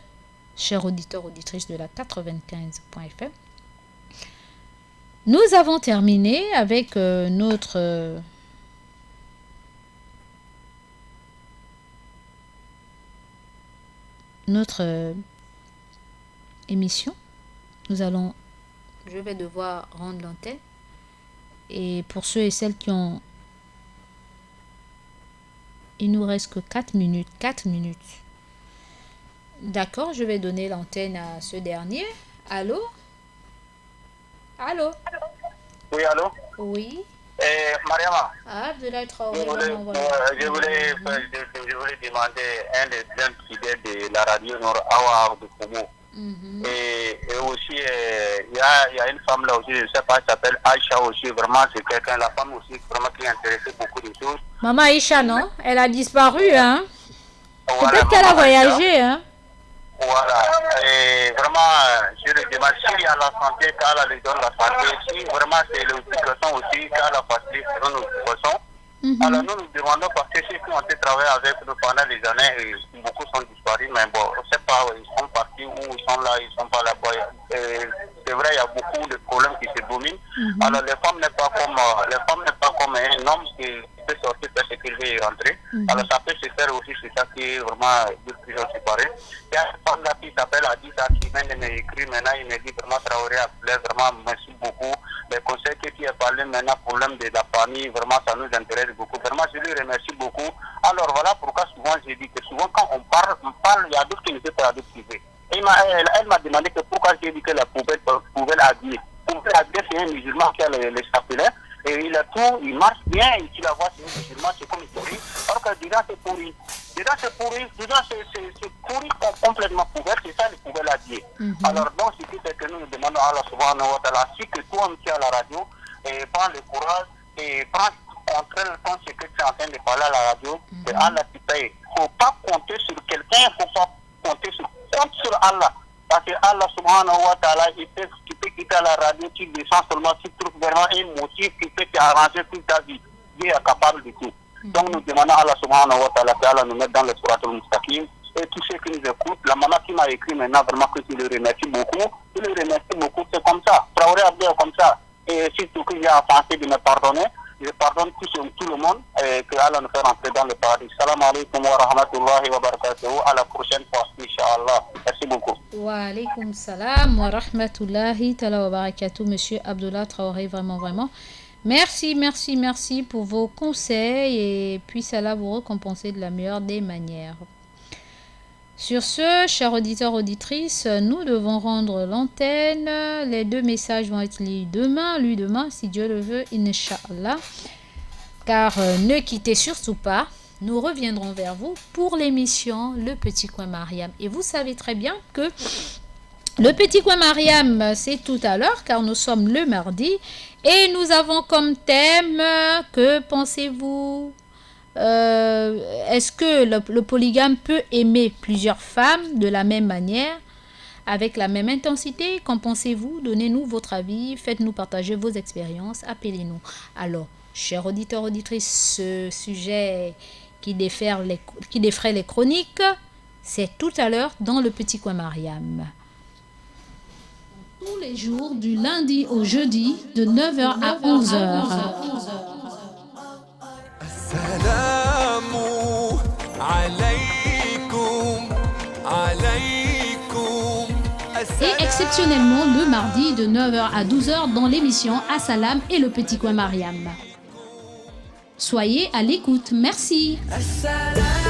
chers auditeurs, auditrices de la 95.fm, nous avons terminé avec notre émission. Je vais devoir rendre l'antenne. Et pour ceux et celles qui ont... Il nous reste que 4 minutes. 4 minutes. D'accord, je vais donner l'antenne à ce dernier. Allô? Allô? Oui, allô? Oui. Mariama. Abdoulaye Traoré. Je voulais demander un des fidèles de la radio Nord Awa de Koumou. Et aussi, il y a une femme là aussi, je ne sais pas, elle s'appelle Aïcha aussi, vraiment, c'est quelqu'un, la femme aussi, vraiment qui intéressait beaucoup de choses. Maman Aïcha, non? Elle a disparu, hein? Voilà, peut-être qu'elle a voyagé, hein? Voilà, et vraiment, je le demande, s'il y a la santé, qu'Allah lui donne la santé, si vraiment c'est le poisson aussi, qu'Allah facilite nos poissons. Alors nous demandons parce que ceux qui ont été travaillés avec nous pendant des années, beaucoup sont disparus, mais bon, on ne sait pas où ils sont partis, où ils sont là, ils ne sont pas là. C'est vrai, il y a beaucoup de problèmes qui se dominent. Alors les femmes n'est pas comme un homme qui peut sortir faire ce qu'il veut et rentrer. Alors ça peut se faire aussi, c'est ça qui est vraiment deux prisons séparées. Il y a une femme là qui s'appelle Adisa qui vient de m'écrire maintenant, il me dit vraiment Traoré Abdoulaye, vraiment merci beaucoup. Les conseils que tu as parlé maintenant, problème de la famille, vraiment ça nous intéresse beaucoup. Vraiment, je lui remercie beaucoup. Alors voilà pourquoi souvent j'ai dit que souvent quand on parle, il y a d'autres qui ne peuvent pas adopter. Elle m'a demandé que pourquoi j'ai dit que la poubelle habiller. Poubelle habiller, c'est un musulman qui a les chapelets. Et il a tout, il marche bien, et tu la vois, c'est un musulman, c'est comme il pourrit. Alors que dedans c'est pourri. Dedans c'est pourri complètement poubelle, c'est ça les poubelles habillées. Alors donc, ce qui fait que nous demandons à Allah subhanahu wa ta'ala, si que toi, tu es à la radio, et prends le courage, et prends contre ce que tu es en train de parler à la radio, que Allah te paye. Il ne faut pas compter sur quelqu'un, il ne faut pas compter sur Allah. Parce que Allah subhanahu wa ta'ala, tu peux quitter la radio, tu descends seulement, tu trouves vraiment un motif qui peut t'arranger toute ta vie. Dieu est capable de tout. Donc nous demandons à Allah subhanahu wa ta'ala qu'Allah nous mette dans le Suratul Mustaqim. Et tous ceux qui nous écoutent, la maman qui m'a écrit maintenant, vraiment que je le remercie beaucoup. Je le remercie beaucoup, c'est comme ça. Traoré Abdoulaye comme ça. Et surtout que j'ai pensé de me pardonner. Je pardonne tout le monde et que Allah nous fait rentrer dans le paradis. Salam alaikum wa rahmatullahi wa barakatuhu. À la prochaine fois, Inch'Allah. Merci beaucoup. Wa alaikum salam wa rahmatullahi wa barakatuhu. Monsieur Abdoulaye Traoré, vraiment. Merci, merci, merci pour vos conseils et puisse Allah vous récompenser de la meilleure des manières. Sur ce, chers auditeurs, auditrices, nous devons rendre l'antenne. Les 2 messages vont être lus demain, si Dieu le veut, Inch'Allah. Car ne quittez surtout pas, nous reviendrons vers vous pour l'émission Le Petit Coin Mariam. Et vous savez très bien que le Petit Coin Mariam, c'est tout à l'heure, car nous sommes le mardi. Et nous avons comme thème, que pensez-vous ? Est-ce que le polygame peut aimer plusieurs femmes de la même manière, avec la même intensité? Qu'en pensez-vous? Donnez-nous votre avis, faites-nous partager vos expériences, appelez-nous. Alors, chers auditeurs, auditrices, ce sujet qui défraie les chroniques, c'est tout à l'heure dans le Petit Coin Mariam. Tous les jours, du lundi au jeudi, de 9h à 11h. السلام عليكم عليكم Et exceptionnellement le mardi de 9h à 12h dans l'émission Assalam et le Petit Coin Mariam. Soyez à l'écoute. Merci. As-salam.